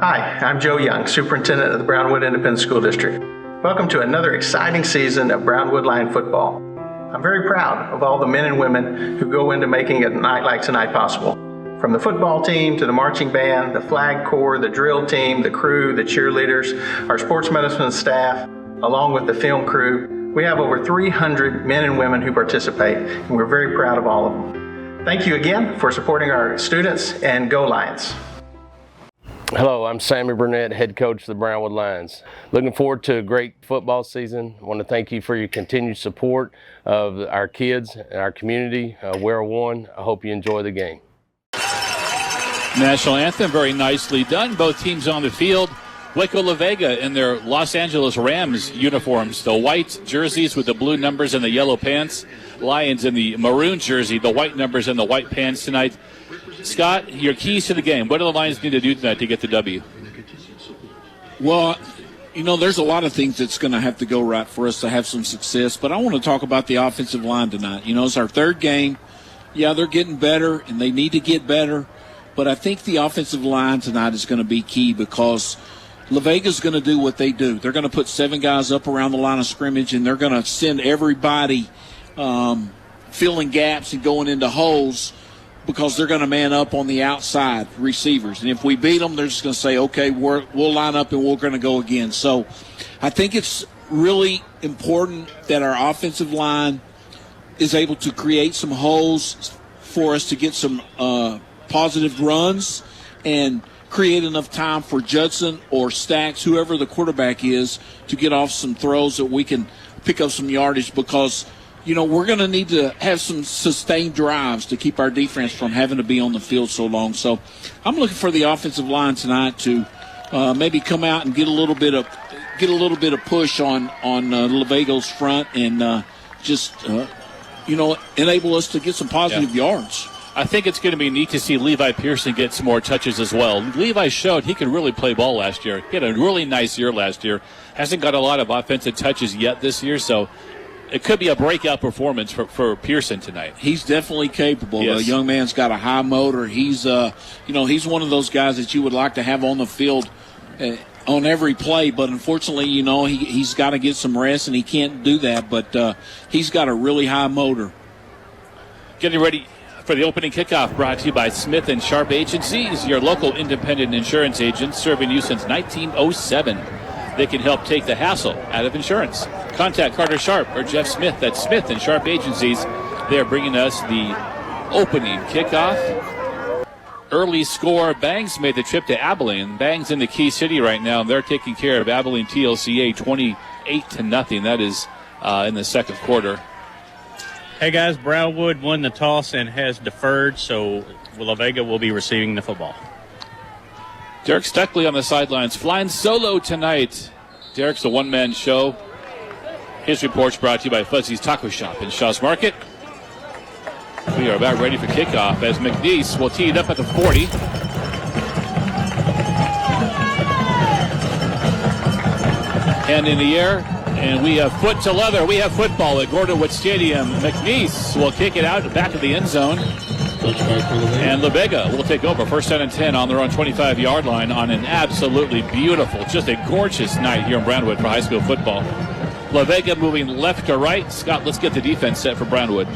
Hi, I'm Joe Young, Superintendent of the Brownwood Independent School District. Welcome to another exciting season of Brownwood Lion football. I'm very proud of all the men and women who go into making a night like tonight possible. From the football team to the marching band, the flag corps, the drill team, the crew, the cheerleaders, our sports medicine staff, along with the film crew, we have over 300 men and women who participate, and we're very proud of all of them. Thank you again for supporting our students, and go Lions. Hello, I'm Sammy Burnett, head coach of the Brownwood Lions. Looking forward to a great football season. I want to thank you for your continued support of our kids and our community. We're one. I hope you enjoy the game. National anthem, very nicely done. Both teams on the field. Waco, Vega in their Los Angeles Rams uniforms, the white jerseys with the blue numbers and the yellow pants. Lions in the maroon jersey, the white numbers and the white pants tonight. Scott, your keys to the game. What do the Lions need to do tonight to get the W? Well, you know, there's a lot of things that's going to have to go right for us to have some success, but I want to talk about the offensive line tonight. You know, it's our third game. Yeah, they're getting better, and they need to get better, but I think the offensive line tonight is going to be key because La Vega's going to do what they do. They're going to put 7 guys up around the line of scrimmage, and they're going to send everybody filling gaps and going into holes because they're going to man up on the outside receivers. And if we beat them, they're just going to say, okay, we'll line up and we're going to go again. So I think it's really important that our offensive line is able to create some holes for us to get some positive runs and create enough time for Judson or Stacks, whoever the quarterback is, to get off some throws that we can pick up some yardage because – you know, we're going to need to have some sustained drives to keep our defense from having to be on the field so long. So I'm looking for the offensive line tonight to maybe come out and get a little bit of push on La Vega's front and just enable us to get some positive yards. I think it's going to be neat to see Levi Pearson get some more touches as well. Levi showed he could really play ball last year. He had a really nice year last year. Hasn't got a lot of offensive touches yet this year, so it could be a breakout performance for Pearson tonight. He's definitely capable. Yes. The young man's got a high motor. He's he's one of those guys that you would like to have on the field on every play. But unfortunately, he's got to get some rest, and he can't do that. But he's got a really high motor. Getting ready for the opening kickoff, brought to you by Smith & Sharp Agencies, your local independent insurance agent serving you since 1907. They can help take the hassle out of insurance. Contact Carter Sharp or Jeff Smith at Smith & Sharp Agencies. They are bringing us the opening kickoff. Early score, Bangs made the trip to Abilene. Bangs in the Key City right now. They're taking care of Abilene TLCA 28-0. That is in the second quarter. Hey guys, Brownwood won the toss and has deferred, so La Vega will be receiving the football. Derek Stuckley on the sidelines, flying solo tonight. Derek's a one-man show. His report's brought to you by Fuzzy's Taco Shop in Shaw's Market. We are about ready for kickoff as McNeese will tee it up at the 40. Hand in the air, and we have foot to leather. We have football at Gordon Wood Stadium. McNeese will kick it out back of the end zone. And La Vega will take over first down and 10 on their own 25-yard line on an absolutely beautiful, just a gorgeous night here in Brownwood for high school football. La Vega moving left to right. Scott, let's get the defense set for Brownwood.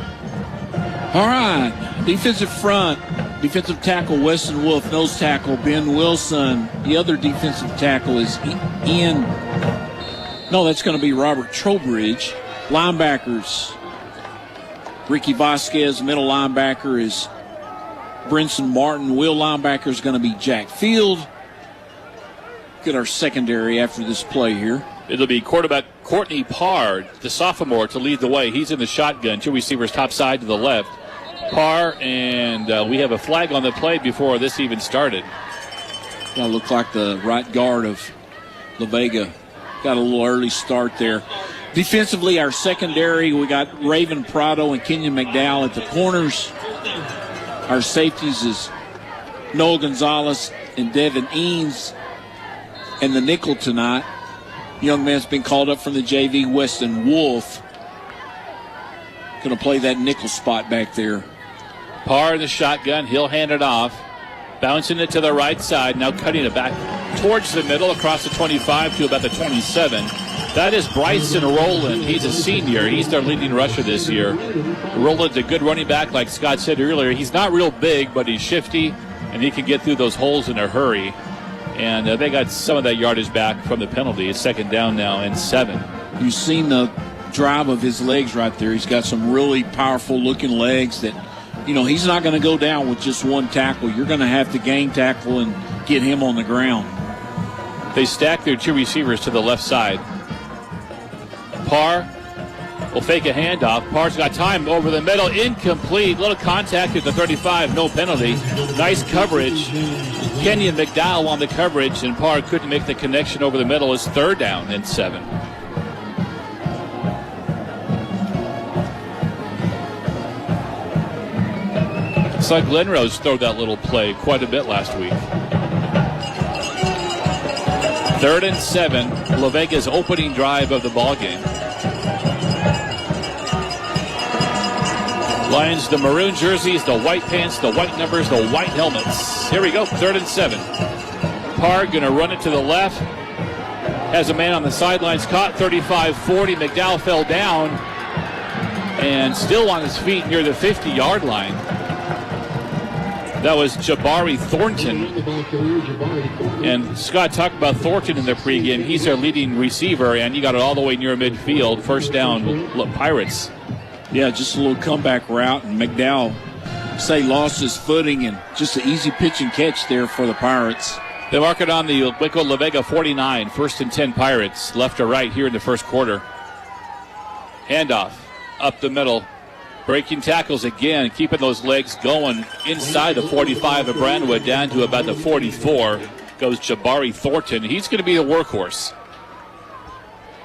All right. Defensive front, defensive tackle Weston Wolf, nose tackle Ben Wilson. The other defensive tackle is Ian. No, that's going to be Robert Trowbridge. Linebackers, Ricky Vasquez. Middle linebacker is Brinson Martin. Will linebacker is going to be Jack Field. Get our secondary after this play here. It'll be quarterback Courtney Parr, the sophomore, to lead the way. He's in the shotgun. Two receivers top side to the left. Parr, and we have a flag on the play before this even started. That looked like the right guard of La Vega. Got a little early start there. Defensively, our secondary, we got Raven Prado and Kenyon McDowell at the corners. Our safeties is Noel Gonzalez and Devin Eanes. And the nickel tonight, young man's been called up from the JV, Weston Wolf. Going to play that nickel spot back there. Parr in the shotgun. He'll hand it off. Bouncing it to the right side. Now cutting it back towards the middle, across the 25 to about the 27. That is Bryson Rowland. He's a senior. He's their leading rusher this year. Rowland's a good running back, like Scott said earlier. He's not real big, but he's shifty, and he can get through those holes in a hurry. And they got some of that yardage back from the penalty. It's second down now and 7. You've seen the drive of his legs right there. He's got some really powerful-looking legs that, he's not going to go down with just one tackle. You're going to have to gain tackle and get him on the ground. They stack their 2 receivers to the left side. Parr will fake a handoff. Parr's got time over the middle. Incomplete. Little contact at the 35. No penalty. Nice coverage. Kenyon McDowell on the coverage, and Parr couldn't make the connection over the middle. It's third down and 7. It's like Glen Rose threw that little play quite a bit last week. Third and 7. La Vega's opening drive of the ball game. Lions, the maroon jerseys, the white pants, the white numbers, the white helmets. Here we go, third and 7. Parr going to run it to the left. Has a man on the sidelines caught, 35-40. McDowell fell down and still on his feet near the 50-yard line. That was Jabari Thornton. And Scott talked about Thornton in the pregame. He's their leading receiver, and he got it all the way near midfield. First down, Pirates. Yeah, just a little comeback route, and McDowell, lost his footing, and just an easy pitch and catch there for the Pirates. They mark it on the Waco La Vega 49. First and 10 Pirates, left to right here in the first quarter. Handoff up the middle. Breaking tackles again, keeping those legs going inside the 45 of Brownwood down to about the 44. Goes Jabari Thornton. He's going to be the workhorse.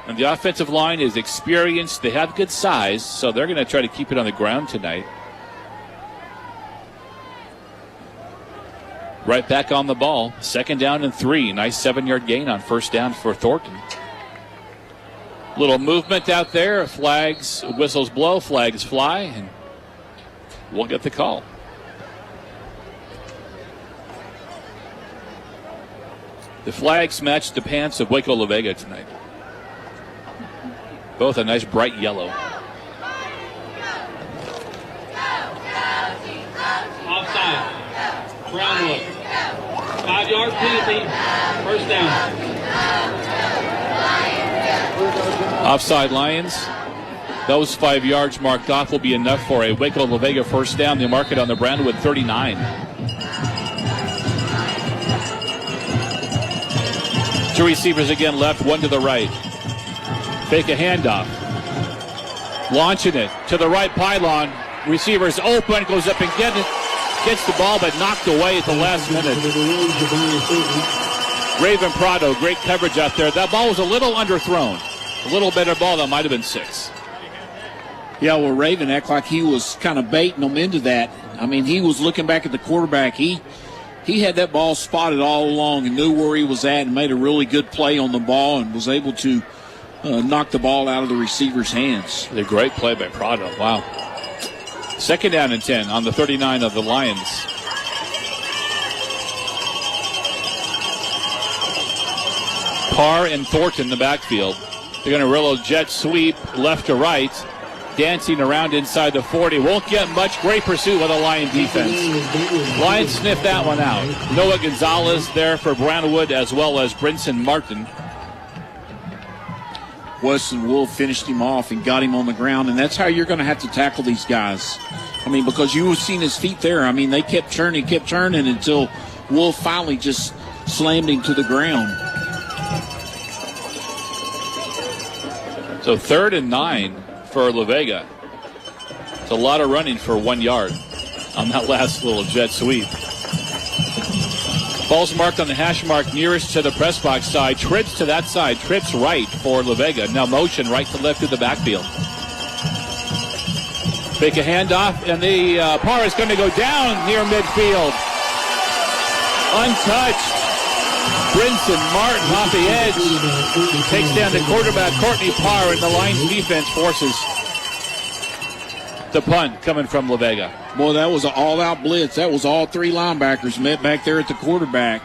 And the offensive line is experienced. They have good size, so they're going to try to keep it on the ground tonight. Right back on the ball. Second down and 3. Nice 7-yard gain on first down for Thornton. Little movement out there. Flags, whistles blow, flags fly, and we'll get the call. The flags match the pants of Waco La Vega tonight. Both a nice bright yellow. Offside. Brownwood. 5-yard penalty. First down. Offside Lions. Those 5 yards marked off will be enough for a Waco La Vega first down. They mark it on the Brownwood 39. 2 receivers again left, 1 to the right. Fake a handoff. Launching it to the right pylon. Receivers open, goes up and gets the ball, but knocked away at the last minute. Raven Prado, great coverage out there. That ball was a little underthrown. A little better ball, that might have been 6. Yeah, well, Raven acted like he was kind of baiting them into that. I mean, he was looking back at the quarterback. He had that ball spotted all along and knew where he was at and made a really good play on the ball and was able to knock the ball out of the receiver's hands. A great play by Prado. Wow. Second down and 10 on the 39 of the Lions. Parr and Thornton in the backfield. They're going to roll a jet sweep left to right. Dancing around inside the 40. Won't get much. Great pursuit by the Lion defense. Lions sniffed that one out. Noah Gonzalez there for Brownwood as well as Brinson Martin. Weston Wolf finished him off and got him on the ground, and that's how you're going to have to tackle these guys. I mean, because you were seeing his feet there. I mean, they kept turning until Wolf finally just slammed him to the ground. So 3rd and 9 for La Vega. It's a lot of running for 1 yard on that last little jet sweep. Ball's marked on the hash mark nearest to the press box side. Trips to that side. Trips right for La Vega. Now motion right to left to the backfield. Make a handoff, and the Parr is going to go down near midfield. Untouched. Brinson Martin off the edge. Takes down the quarterback, Courtney Parr, and the Lions defense forces the punt coming from La Vega. Boy, that was an all-out blitz. That was all 3 linebackers met back there at the quarterback.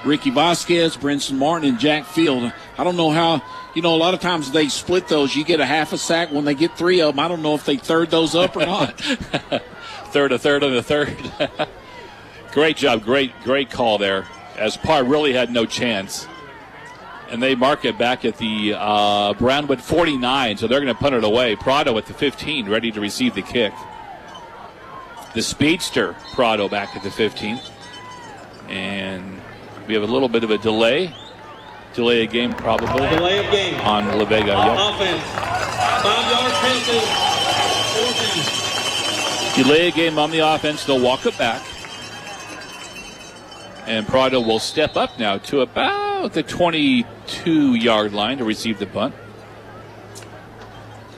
Ricky Vasquez, Brinson Martin, and Jack Field. I don't know how, a lot of times they split those. You get a half a sack when they get 3 of them. I don't know if they third those up or not. third, a third, and a third. Great job. Great call there, as Parr really had no chance. And they mark it back at the Brownwood 49, so they're going to punt it away. Prado at the 15, ready to receive the kick. The speedster, Prado, back at the 15. And we have a little bit of a delay. Delay of game, probably. Delay of game. On La Vega. Yep. Offense. 5-yard penalty. Delay of game on the offense. They'll walk it back. And Prado will step up now to about the 22-yard line to receive the punt.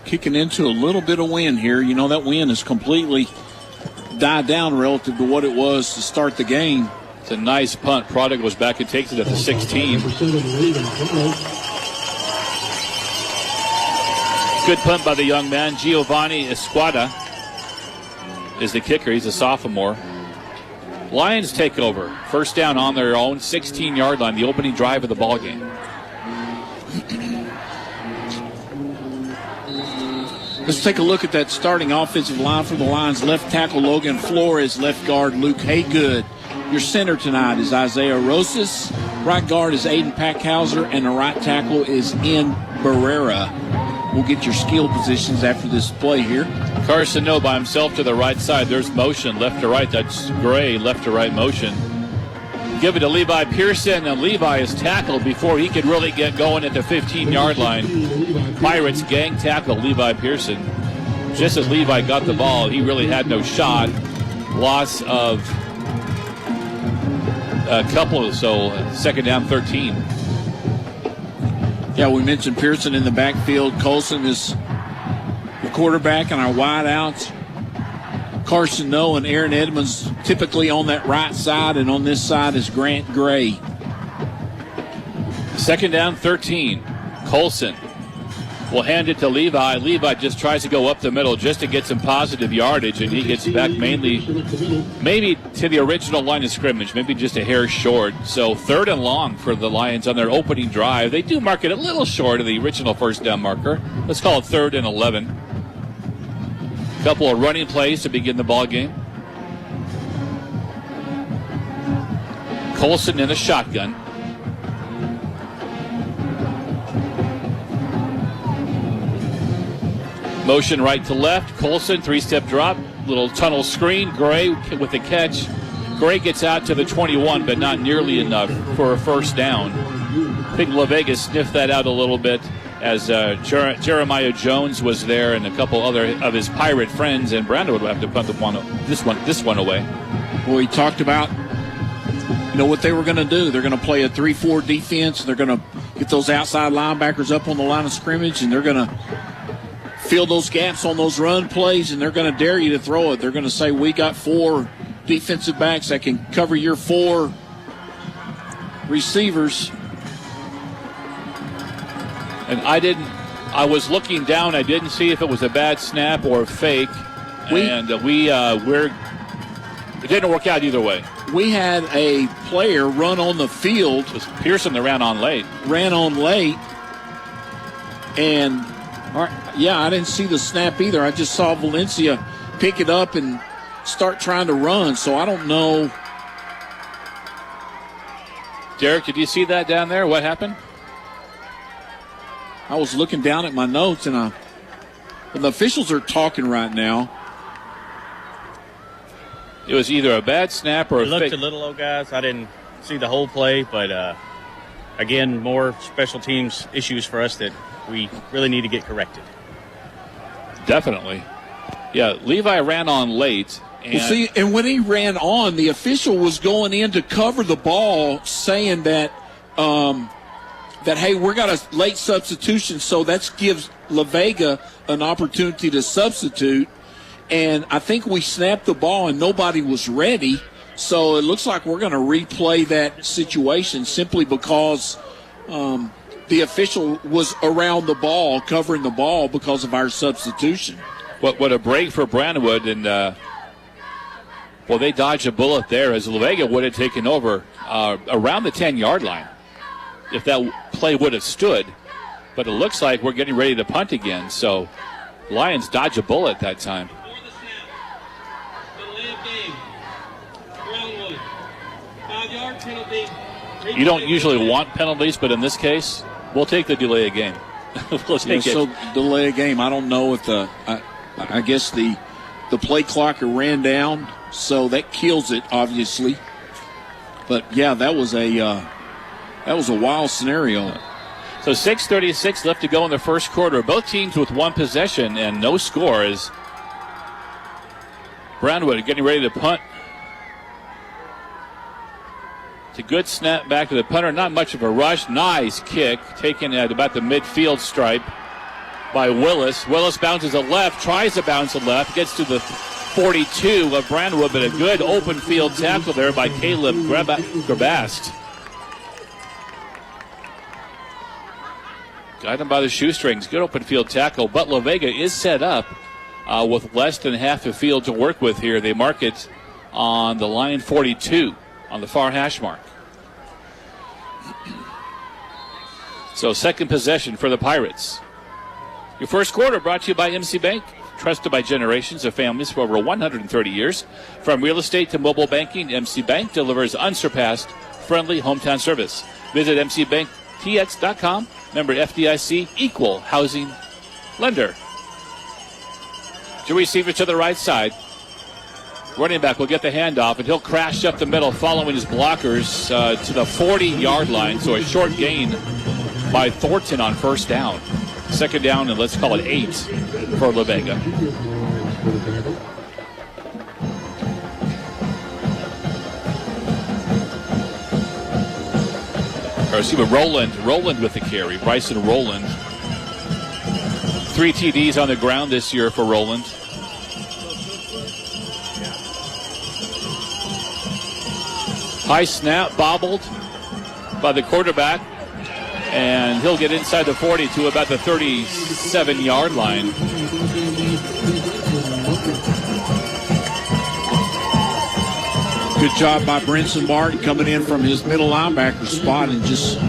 Kicking into a little bit of wind here. That wind has completely died down relative to what it was to start the game. It's a nice punt. Prado goes back and takes it at the 16. Good punt by the young man. Giovanni Esquada is the kicker. He's a sophomore. Lions take over. First down on their own 16-yard line, the opening drive of the ball game. Let's take a look at that starting offensive line for the Lions. Left tackle Logan Flores, left guard Luke Haygood. Your center tonight is Isaiah Rosas. Right guard is Aiden Packhauser, and the right tackle is Ian Barrera. We'll get your skill positions after this play here. Carson No by himself to the right side. There's motion left to right. That's Gray, left to right motion. Give it to Levi Pearson, and Levi is tackled before he could really get going at the 15-yard line. Pirates gang tackle Levi Pearson. Just as Levi got the ball, he really had no shot. Loss of a couple, so second down 13. Yeah, we mentioned Pearson in the backfield. Colson is the quarterback and our wideouts. Carson No and Aaron Edmonds typically on that right side, and on this side is Grant Gray. Second down 13. Colson will hand it to Levi. Levi just tries to go up the middle just to get some positive yardage, and he gets back maybe to the original line of scrimmage, maybe just a hair short. So third and long for the Lions on their opening drive. They do mark it a little short of the original first down marker. Let's call it 3rd and 11. Couple of running plays to begin the ball game. Colson in a shotgun. Motion right to left. Colson, 3-step drop. Little tunnel screen. Gray with the catch. Gray gets out to the 21, but not nearly enough for a first down. I think La Vega sniffed that out a little bit as Jeremiah Jones was there and a couple other of his Pirate friends, and Brandon would have to punt this one away. Well, he talked about what they were going to do. They're going to play a 3-4 defense. They're going to get those outside linebackers up on the line of scrimmage, and they're going to fill those gaps on those run plays, and they're going to dare you to throw it. They're going to say, we got 4 defensive backs that can cover your 4 receivers. And I was looking down. I didn't see if it was a bad snap or a fake. It didn't work out either way. We had a player run on the field. It was Pearson that ran on late. And I didn't see the snap either. I just saw Valencia pick it up and start trying to run. So I don't know. Derek, did you see that down there? What happened? I was looking down at my notes, and the officials are talking right now. It was either a bad snap or It looked a little low, guys. I didn't see the whole play, but again, more special teams issues for us that we really need to get corrected. Definitely. Yeah, Levi ran on late. And when he ran on, the official was going in to cover the ball, saying that hey, we got a late substitution, so that gives La Vega an opportunity to substitute. And I think we snapped the ball and nobody was ready. So it looks like we're going to replay that situation simply because the official was around the ball, covering the ball because of our substitution. What a break for Brownwood, and Well, they dodged a bullet there as Vega would have taken over around the 10-yard line if that play would have stood. But it looks like we're getting ready to punt again. So Lions dodge a bullet that time. Delay of game. Brownwood. 5-yard penalty. You don't usually want penalties, but in this case, we'll take the delay of game. We'll take it. So delay a game. I don't know if I guess the play clock ran down, so that kills it obviously. But yeah, that was a wild scenario. So 6:36 left to go in the first quarter. Both teams with one possession and no score as Brownwood getting ready to punt. It's a good snap back to the punter. Not much of a rush. Nice kick taken at about the midfield stripe by Willis. Willis bounces a left, tries to bounce a left, gets to the 42 of Brownwood, but a good open field tackle there by Caleb Grabast. Got him by the shoestrings. Good open field tackle, but La Vega is set up with less than half the field to work with here. They mark it on the line 42 on the far hash mark. So second possession for the Pirates. Your first quarter brought to you by MC Bank. Trusted by generations of families for over 130 years. From real estate to mobile banking, MC Bank delivers unsurpassed, friendly hometown service. Visit mcbanktx.com. Member FDIC, equal housing lender. To receiver to the right side. Running back will get the handoff, and he'll crash up the middle following his blockers to the 40-yard line. So a short gain by Thornton on first down. Second down, and let's call it 8 for La Vega. Receiver Rowland with the carry. Bryson Rowland. 3 TDs on the ground this year for Rowland. High snap, bobbled by the quarterback. And he'll get inside the 40 to about the 37-yard line. Good job by Brinson Martin coming in from his middle linebacker spot and just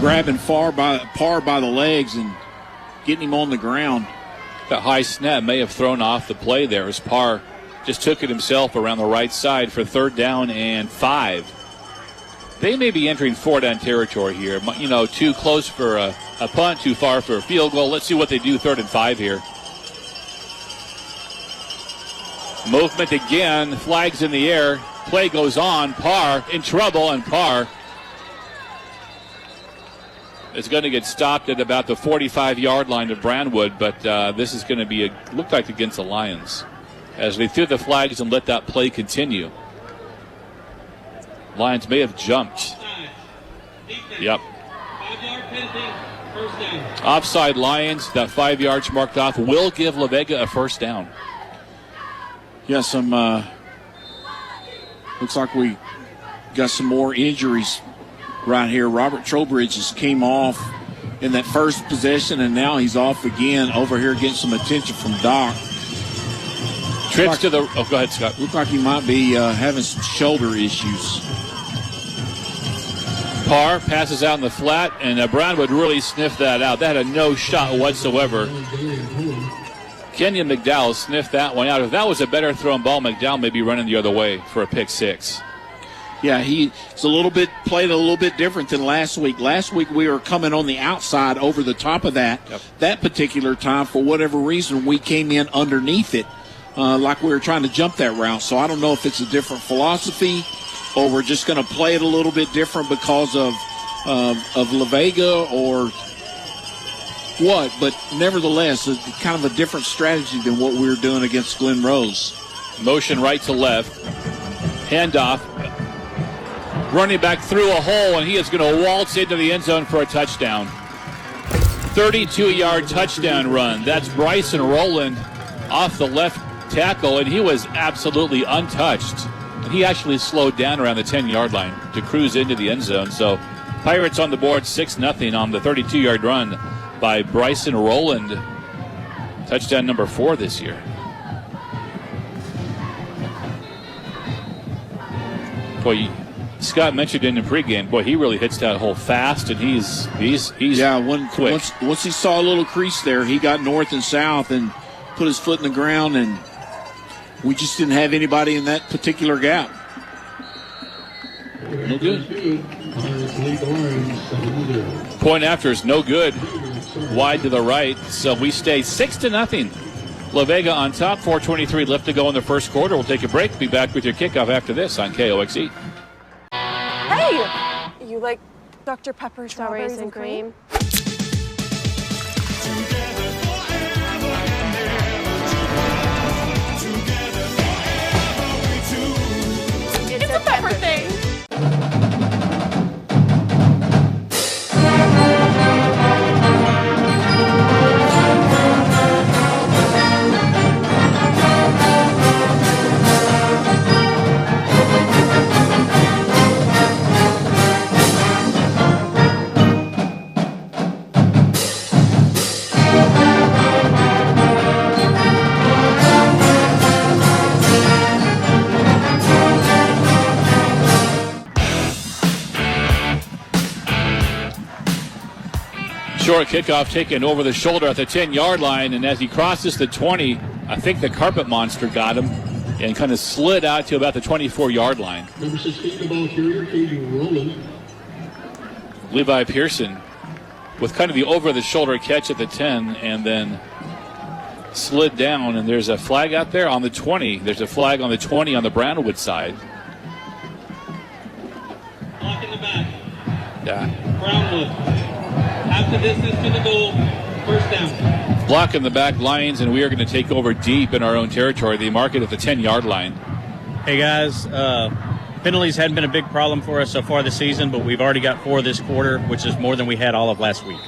grabbing Parr by the legs and getting him on the ground. That high snap may have thrown off the play there as Parr just took it himself around the right side for third down and 5. They may be entering 4-down territory here. You know, too close for a punt, too far for a field goal. Let's see what they do 3rd and 5 here. Movement again. Flags in the air. Play goes on. Parr in trouble, and Parr is going to get stopped at about the 45-yard line of Brownwood, but this is going to be looked like against the Lions as they threw the flags and let that play continue. Lions may have jumped. Yep. 5-yard penalty, first down. Offside Lions, that 5 yards marked off, will give La Vega a first down. Yeah, looks like we got some more injuries right here. Robert Trowbridge just came off in that first possession, and now he's off again over here getting some attention from Doc. Trips to the... Oh, go ahead, Scott. Looked like he might be having some shoulder issues. Parr passes out in the flat, and Brownwood really sniffed that out. That had no shot whatsoever. Kenyon McDowell sniffed that one out. If that was a better thrown ball, McDowell may be running the other way for a pick 6. Yeah, he's played a little bit different than last week. Last week we were coming on the outside over the top of that. Yep. That particular time, for whatever reason, we came in underneath it like we were trying to jump that route. So I don't know if it's a different philosophy or we're just going to play it a little bit different because of La Vega or what. But nevertheless, it's kind of a different strategy than what we were doing against Glen Rose. Motion right to left. Handoff. Running back through a hole, and he is going to waltz into the end zone for a touchdown. 32-yard touchdown run. That's Bryson Rowland off the left tackle, and he was absolutely untouched. He actually slowed down around the 10-yard line to cruise into the end zone. So Pirates on the board 6-0 on the 32-yard run by Bryson Rowland. Touchdown number 4 this year. Boy, Scott mentioned in the pregame, boy, he really hits that hole fast, and he's quick. Once he saw a little crease there, he got north and south and put his foot in the ground, and we just didn't have anybody in that particular gap. No good. Point after is no good. Wide to the right, so we stay 6-0. La Vega on top, 4:23 left to go in the first quarter. We'll take a break. Be back with your kickoff after this on KOXE. Hey! You like Dr. Pepper strawberries and cream? It's a pepper thing. Short kickoff taken over the shoulder at the 10-yard line, and as he crosses the 20, I think the carpet monster got him and kind of slid out to about the 24-yard line. Number 16, the ball carrier, Caden Rowland. Levi Pearson with kind of the over-the-shoulder catch at the 10 and then slid down, and there's a flag out there on the 20. There's a flag on the 20 on the Brownwood side. Block in the back. Yeah. Brownwood. Half the distance to the goal. First down. Block in the back, Lions, and we are going to take over deep in our own territory. They mark it at the 10-yard line. Hey, guys. Penalties hadn't been a big problem for us so far this season, but we've already got 4 this quarter, which is more than we had all of last week.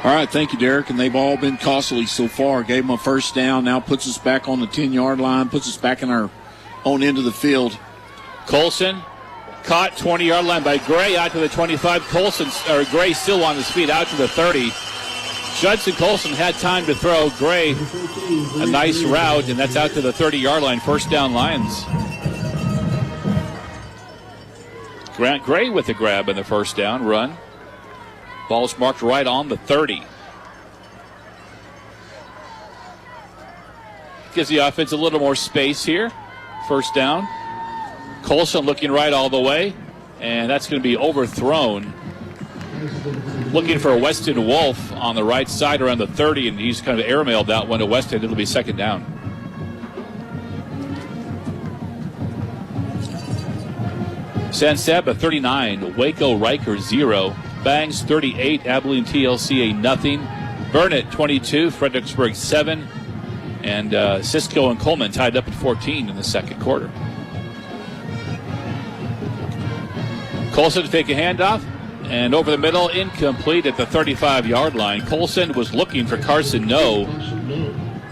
All right, thank you, Derek. And they've all been costly so far. Gave them a first down, now puts us back on the 10-yard line, puts us back in our own end of the field. Colson caught 20-yard line by Gray out to the 25. Gray still on his feet out to the 30. Judson Colson had time to throw Gray a nice route, and that's out to the 30-yard line. First down, Lions. Grant Gray with the grab in the first down run. Ball's marked right on the 30. Gives the offense a little more space here. First down. Colson looking right all the way, and that's going to be overthrown. Looking for Weston Wolf on the right side around the 30, and he's kind of airmailed that one to Weston. It'll be second down. San Saba 39, Waco Riker 0, Bangs 38, Abilene TLCA nothing, Burnett 22, Fredericksburg 7, and Cisco and Coleman tied up at 14 in the second quarter. Colson to take a handoff, and over the middle, incomplete at the 35-yard line. Colson was looking for Carson No.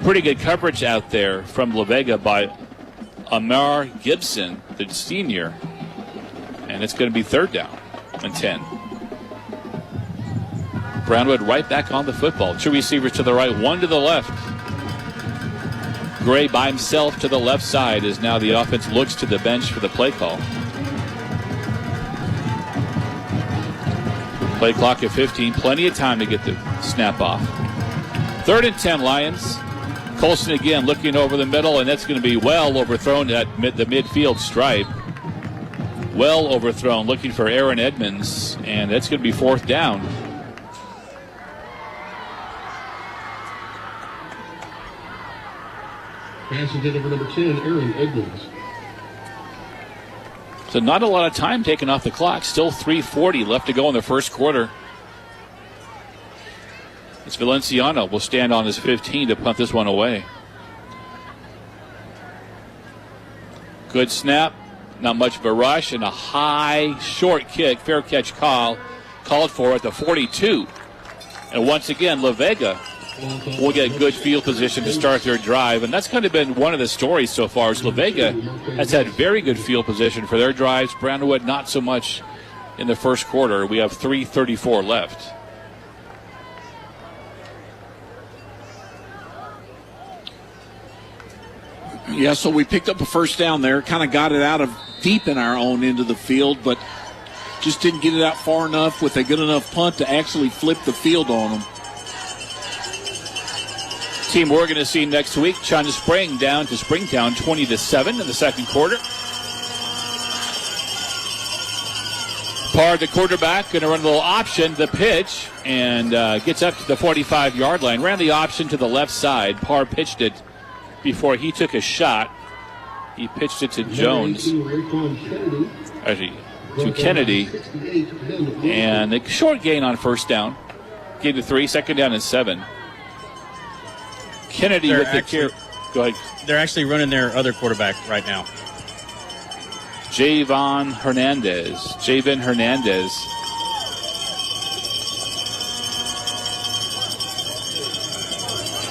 Pretty good coverage out there from La Vega by Amar Gibson, the senior. And it's going to be third down and 10. Brownwood right back on the football. 2 receivers to the right, 1 to the left. Gray by himself to the left side as now the offense looks to the bench for the play call. Play clock at 15. Plenty of time to get the snap off. 3rd and 10 Lions. Colson again looking over the middle, and that's going to be well overthrown at the midfield stripe. Well overthrown, looking for Aaron Edmonds, and that's going to be 4th down. Pass intended for number 10, Aaron Edmonds. So not a lot of time taken off the clock. Still 3:40 left to go in the first quarter. It's Valenciano will stand on his 15 to punt this one away. Good snap. Not much of a rush, and a high, short kick, fair catch called for at the 42. And once again, La Vega will get good field position to start their drive, and that's kind of been one of the stories so far. Is La Vega has had very good field position for their drives. Brownwood not so much in the first quarter. We have 3:34 left. Yeah, so we picked up a first down there, kind of got it out of deep in our own end of the field, but just didn't get it out far enough with a good enough punt to actually flip the field on them. Team we're going to see next week, China Spring down to Springtown 20-7 in the second quarter. Parr, the quarterback, going to run a little option, the pitch, and gets up to the 45-yard line. Ran the option to the left side. Parr pitched it before he took a shot. He pitched it to Jones. Actually, to Kennedy. And a short gain on first down. Gain to 3, second down and 7. Kennedy with the carry. Go ahead. They're actually running their other quarterback right now. Javon Hernandez.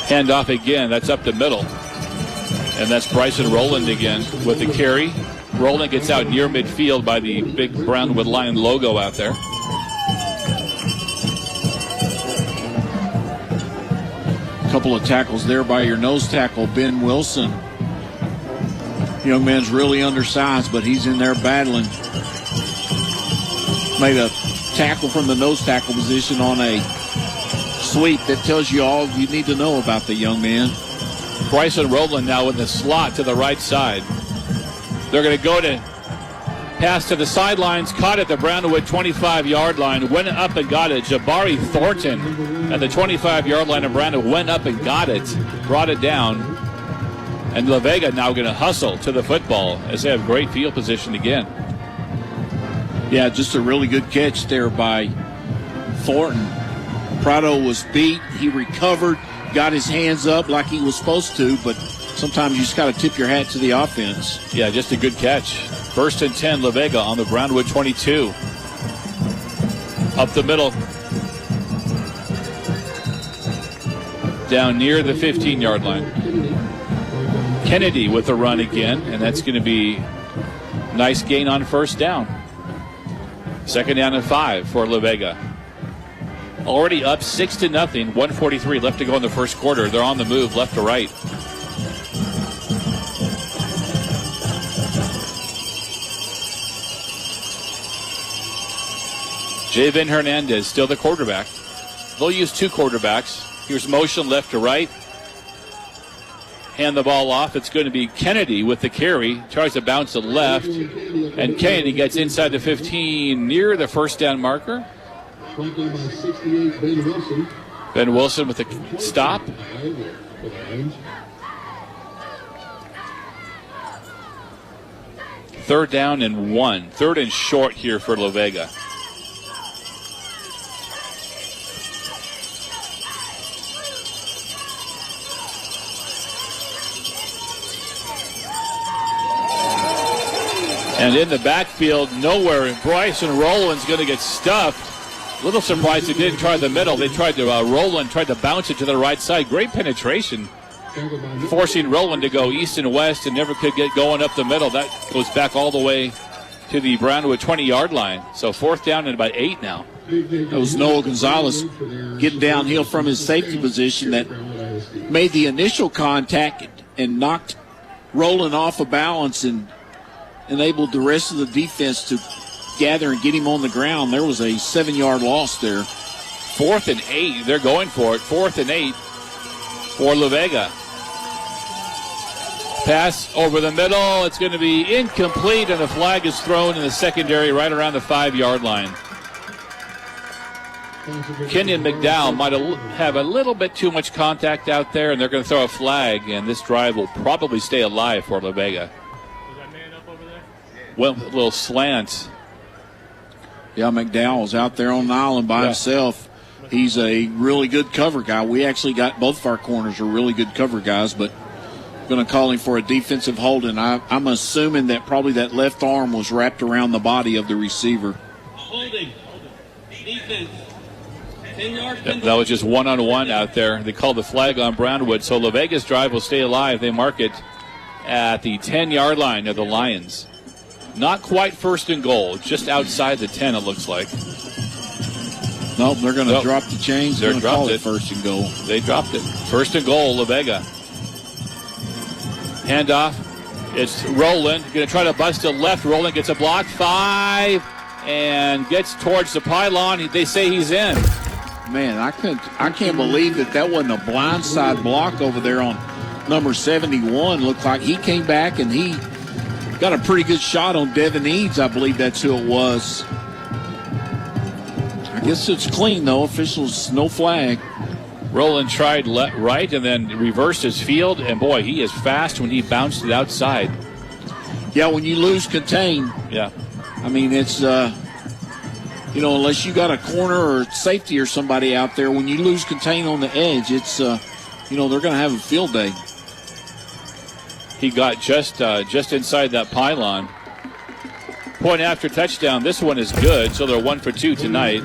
Handoff again. That's up the middle. And that's Bryson Rowland again with the carry. Rowland gets out near midfield by the big Brownwood Lion logo out there. Couple of tackles there by your nose tackle, Ben Wilson. Young man's really undersized, but he's in there battling. Made a tackle from the nose tackle position on a sweep that tells you all you need to know about the young man. Bryson Rowland now in the slot to the right side. They're going to go to pass to the sidelines, caught at the Brownwood 25-yard line, went up and got it. Jabari Thornton at the 25-yard line of Brownwood went up and got it, brought it down. And La Vega now going to hustle to the football as they have great field position again. Yeah, just a really good catch there by Thornton. Prado was beat. He recovered, got his hands up like he was supposed to, but sometimes you just got to tip your hat to the offense. Yeah, just a good catch. First and 10, La Vega on the Brownwood 22. Up the middle. Down near the 15-yard line. Kennedy with the run again, and that's going to be nice gain on first down. Second down and 5 for La Vega. Already up 6-0, 1:43 left to go in the first quarter. They're on the move left to right. Javon Hernandez still the quarterback. They'll use 2 quarterbacks. Here's motion left to right. Hand the ball off. It's going to be Kennedy with the carry. Tries to bounce it left. And Kennedy gets inside the 15 near the first down marker. Ben Wilson with the stop. Third down and 1. Third and short here for La Vega. And in the backfield, nowhere. And Bryson Rowland's going to get stuffed. A little surprised they didn't try the middle. They tried to, Rowland tried to bounce it to the right side. Great penetration. Forcing Rowland to go east and west and never could get going up the middle. That goes back all the way to the Brownwood 20-yard line. So fourth down and about 8 now. That was Noah Gonzalez getting downhill from his safety position that made the initial contact and knocked Rowland off of balance and enabled the rest of the defense to gather and get him on the ground. There was a 7-yard loss there. 4th and 8. They're going for it. 4th and 8 for La Vega. Pass over the middle. It's going to be incomplete, and the flag is thrown in the secondary right around the 5-yard line. Kenyon McDowell might have a little bit too much contact out there, and they're going to throw a flag, and this drive will probably stay alive for La Vega. Well, a little slant. Yeah, McDowell's out there on the island by himself. He's a really good cover guy. We actually got both of our corners are really good cover guys, but going to call him for a defensive holding. I'm assuming that probably that left arm was wrapped around the body of the receiver. Holding. Defense. 10 yards. That was just one-on-one out there. They called the flag on Brownwood, so La Vega's drive will stay alive. They mark it at the 10-yard line of the Lions. Not quite first and goal, just outside the 10, it looks like. Nope, they're going to drop the chains. They're going to call it first and goal. They dropped it. First and goal, La Vega. Handoff. It's Roland. Going to try to bust to left. Roland gets a block. 5 and gets towards the pylon. They say he's in. Man, I can't believe that wasn't a blindside block over there on number 71. Looked like he came back and he got a pretty good shot on Devin Eads. I believe that's who it was. I guess it's clean, though. Officials, no flag. Roland tried right and then reversed his field. And, boy, he is fast when he bounced it outside. Yeah, when you lose contain. Yeah. I mean, it's, unless you got a corner or safety or somebody out there, when you lose contain on the edge, it's, they're going to have a field day. He got just inside that pylon. Point after touchdown. This one is good, so they're 1 for 2 tonight.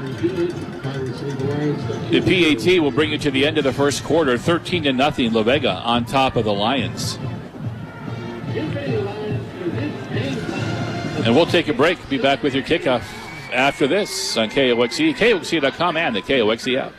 The PAT will bring you to the end of the first quarter, 13-0, La Vega on top of the Lions. And we'll take a break. Be back with your kickoff after this on KOXE, KOXE.com, and the KOXE app.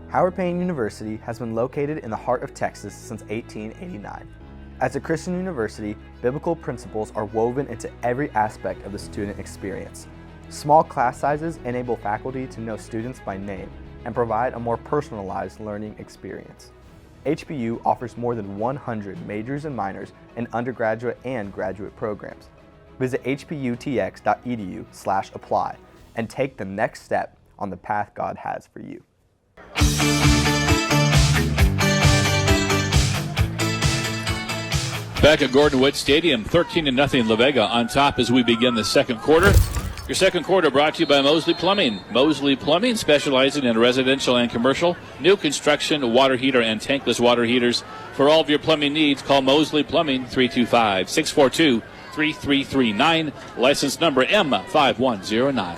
Howard Payne University has been located in the heart of Texas since 1889. As a Christian university, biblical principles are woven into every aspect of the student experience. Small class sizes enable faculty to know students by name and provide a more personalized learning experience. HPU offers more than 100 majors and minors in undergraduate and graduate programs. Visit hputx.edu/apply and take the next step on the path God has for you. Back at Gordon Witt Stadium, 13-0 La Vega on top as we begin the second quarter. Your second quarter brought to you by Mosley Plumbing. Mosley Plumbing, specializing in residential and commercial, new construction, water heater, and tankless water heaters. For all of your plumbing needs, call Mosley Plumbing, 325-642-3339, license number M5109.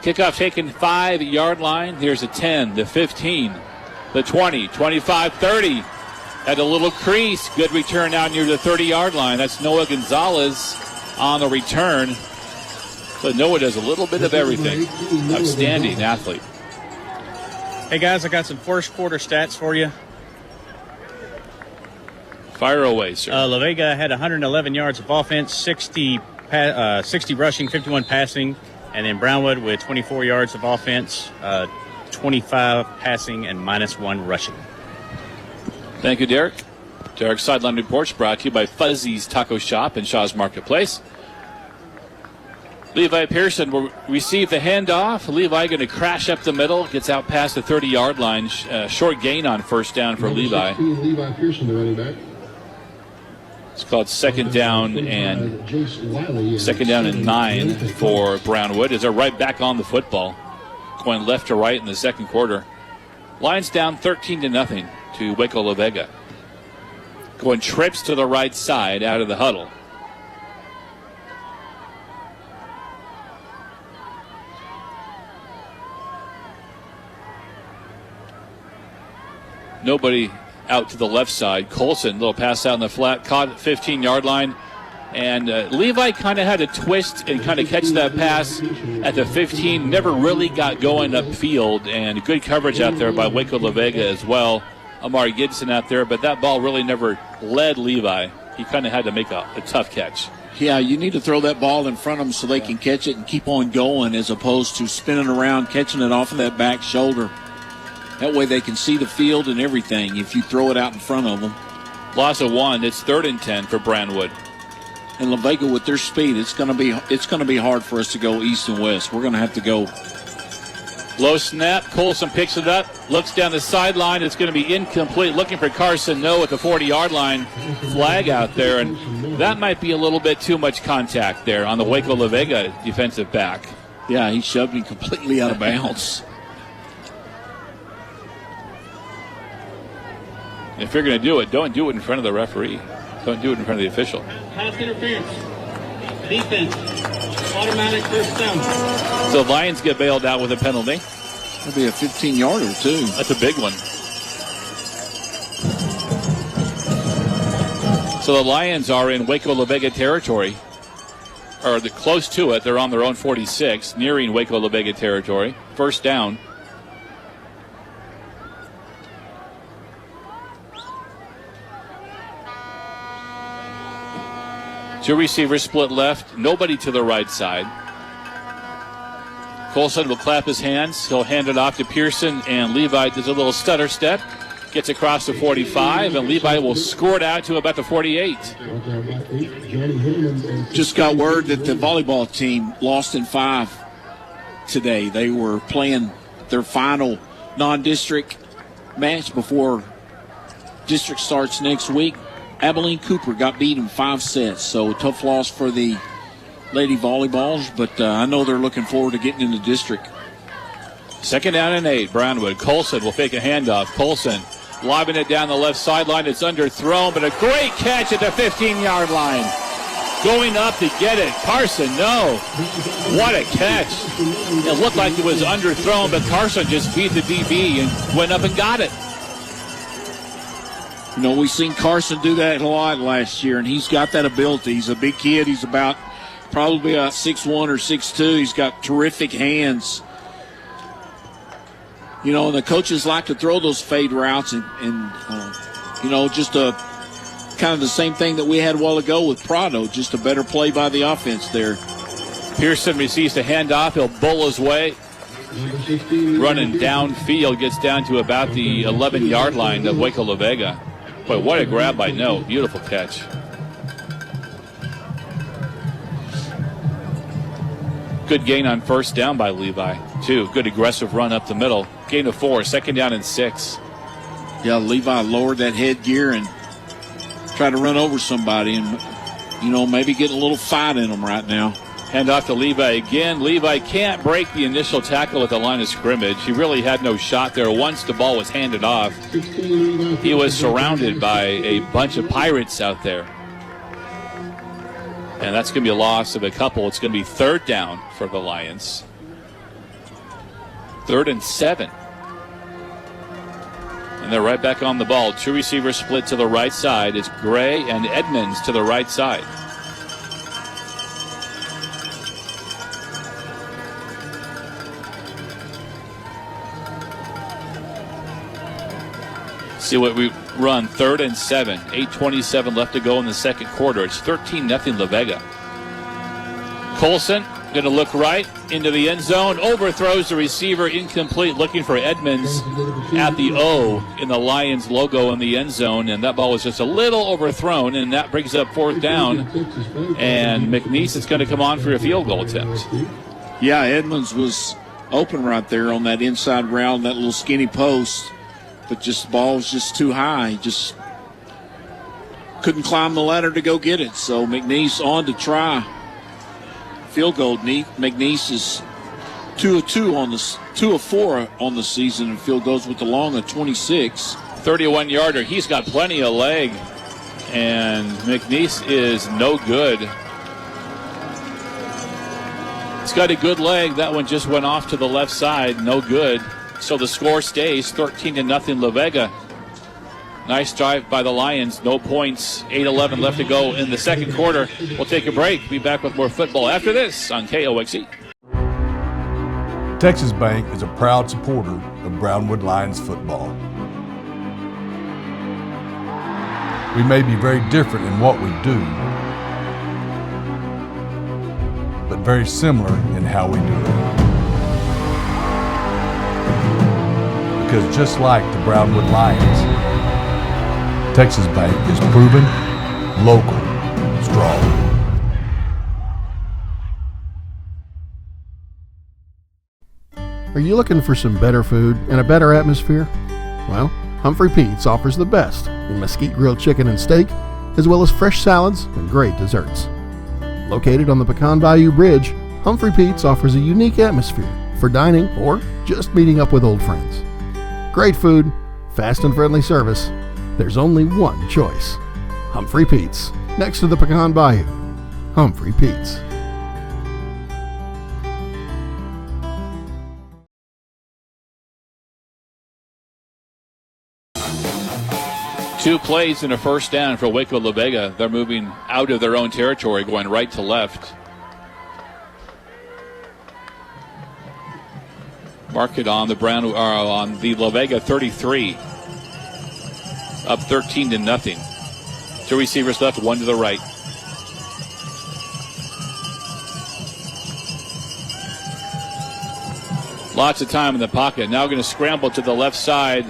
Kickoff taken 5-yard line. Here's a 10, the 15, the 20, 25, 30. Had a little crease. Good return out near the 30-yard line. That's Noah Gonzalez on the return. So Noah does a little bit of everything. Outstanding athlete. Hey, guys, I got some first quarter stats for you. Fire away, sir. La Vega had 111 yards of offense, 60 rushing, 51 passing. And then Brownwood with 24 yards of offense, 25 passing, and -1 rushing. Thank you, Derek. Derek's Sideline Reports brought to you by Fuzzy's Taco Shop in Shaw's Marketplace. Levi Pearson will receive the handoff. Levi going to crash up the middle, gets out past the 30-yard line. Short gain on first down for Levi. Levi Pearson, the running back. It's called second down and 9 for Brownwood as they're right back on the football, going left to right in the second quarter. Lions down 13-0 to Waco La Vega. Going trips to the right side out of the huddle. Nobody out to the left side. Colson, little pass out in the flat, caught at 15-yard line. And Levi kind of had to twist and kind of catch that pass at the 15. Never really got going upfield. And good coverage out there by Waco La Vega as well. Amari Gibson out there, but that ball really never led Levi. He kind of had to make a tough catch. Yeah, you need to throw that ball in front of them so they can catch it and keep on going as opposed to spinning around, catching it off of that back shoulder. That way they can see the field and everything if you throw it out in front of them. Loss of 1. It's 3rd and 10 for Brownwood. And La Vega with their speed, it's going to be hard for us to go east and west. We're going to have to go. Low snap. Colson picks it up, looks down the sideline. It's going to be incomplete. Looking for Carson No at the 40-yard line. Flag out there, and that might be a little bit too much contact there on the Waco La Vega defensive back. Yeah, he shoved him completely out of bounds. If you're going to do it, don't do it in front of the referee. Don't do it in front of the official. Pass interference. Defense. Automatic first down. So the Lions get bailed out with a penalty. That'll be a 15-yarder, too. That's a big one. So the Lions are in Waco La Vega territory, or close to it. They're on their own 46, nearing Waco La Vega territory. First down. Two receivers split left, nobody to the right side. Colson will clap his hands. He'll hand it off to Pearson, and Levi does a little stutter step. Gets across the 45, and Levi will score it out to about the 48. Just got word that the volleyball team lost in 5 today. They were playing their final non-district match before district starts next week. Abilene Cooper got beat in 5 sets, so a tough loss for the Lady Volleyballs, but I know they're looking forward to getting in the district. Second down and 8. Brownwood. Colson will fake a handoff. Colson lobbing it down the left sideline. It's underthrown, but a great catch at the 15-yard line. Going up to get it. Carson, no. What a catch. It looked like it was underthrown, but Carson just beat the DB and went up and got it. You know, we've seen Carson do that a lot last year, and he's got that ability. He's a big kid. He's probably about 6'1 or 6'2. He's got terrific hands. You know, and the coaches like to throw those fade routes and you know, just a kind of the same thing that we had a while ago with Prado, just a better play by the offense there. Pearson receives the handoff. He'll bull his way. Running downfield, gets down to about the 11-yard line of Waco La Vega. Boy, what a grab by No. Beautiful catch. Good gain on first down by Levi, too. Good aggressive run up the middle. Gain of 4, second down and 6. Yeah, Levi lowered that headgear and tried to run over somebody and, you know, maybe get a little fight in them right now. Hand off to Levi again. Levi can't break the initial tackle at the line of scrimmage. He really had no shot there once the ball was handed off. He was surrounded by a bunch of Pirates out there. And that's going to be a loss of a couple. It's going to be third down for the Lions. 3rd and 7. And they're right back on the ball. Two receivers split to the right side. It's Gray and Edmonds to the right side. See what we run. 3rd and 7. 8:27 left to go in the second quarter. It's 13-0 La Vega. Colson going to look right into the end zone. Overthrows the receiver. Incomplete. Looking for Edmonds at the O in the Lions logo in the end zone. And that ball was just a little overthrown. And that brings up 4th down. And McNeese is going to come on for a field goal attempt. Yeah, Edmonds was open right there on that inside route, that little skinny post. But just the ball was just too high. He just couldn't climb the ladder to go get it. So McNeese on to try field goal. McNeese is 2 of 4 on the season in field goals with the long of 26. 31-yarder. He's got plenty of leg, and McNeese is no good. He's got a good leg. That one just went off to the left side. No good. So the score stays 13-0 La Vega. Nice drive by the Lions. No points. 8:11 left to go in the second quarter. We'll take a break. Be back with more football after this on KOXE. Texas Bank is a proud supporter of Brownwood Lions football. We may be very different in what we do, but very similar in how we do it. Because just like the Brownwood Lions, Texas Bank is proven, local, strong. Are you looking for some better food and a better atmosphere? Well, Humphrey Pete's offers the best in mesquite grilled chicken and steak, as well as fresh salads and great desserts. Located on the Pecan Bayou Bridge, Humphrey Pete's offers a unique atmosphere for dining or just meeting up with old friends. Great food, fast and friendly service, there's only one choice. Humphrey Pete's, next to the Pecan Bayou. Humphrey Pete's. Two plays and a first down for Waco La Vega. They're moving out of their own territory, going right to left. Mark it on the on the La Vega 33. Up 13-0. Two receivers left, one to the right. Lots of time in the pocket. Now going to scramble to the left side.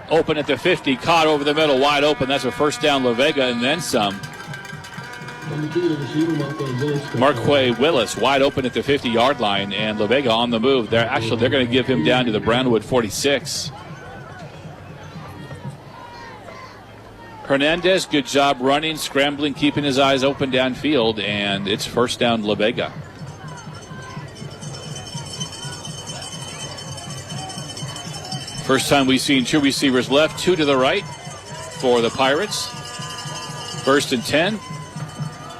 Open at the 50, caught over the middle, wide open. That's a first down, La Vega, and then some. Marquay Willis wide open at the 50-yard line, and La Vega on the move. They're going to give him down to the Brownwood 46. Hernandez, good job running, scrambling, keeping his eyes open downfield, and it's first down, La Vega. First time we've seen two receivers left, two to the right for the Pirates. First and 10.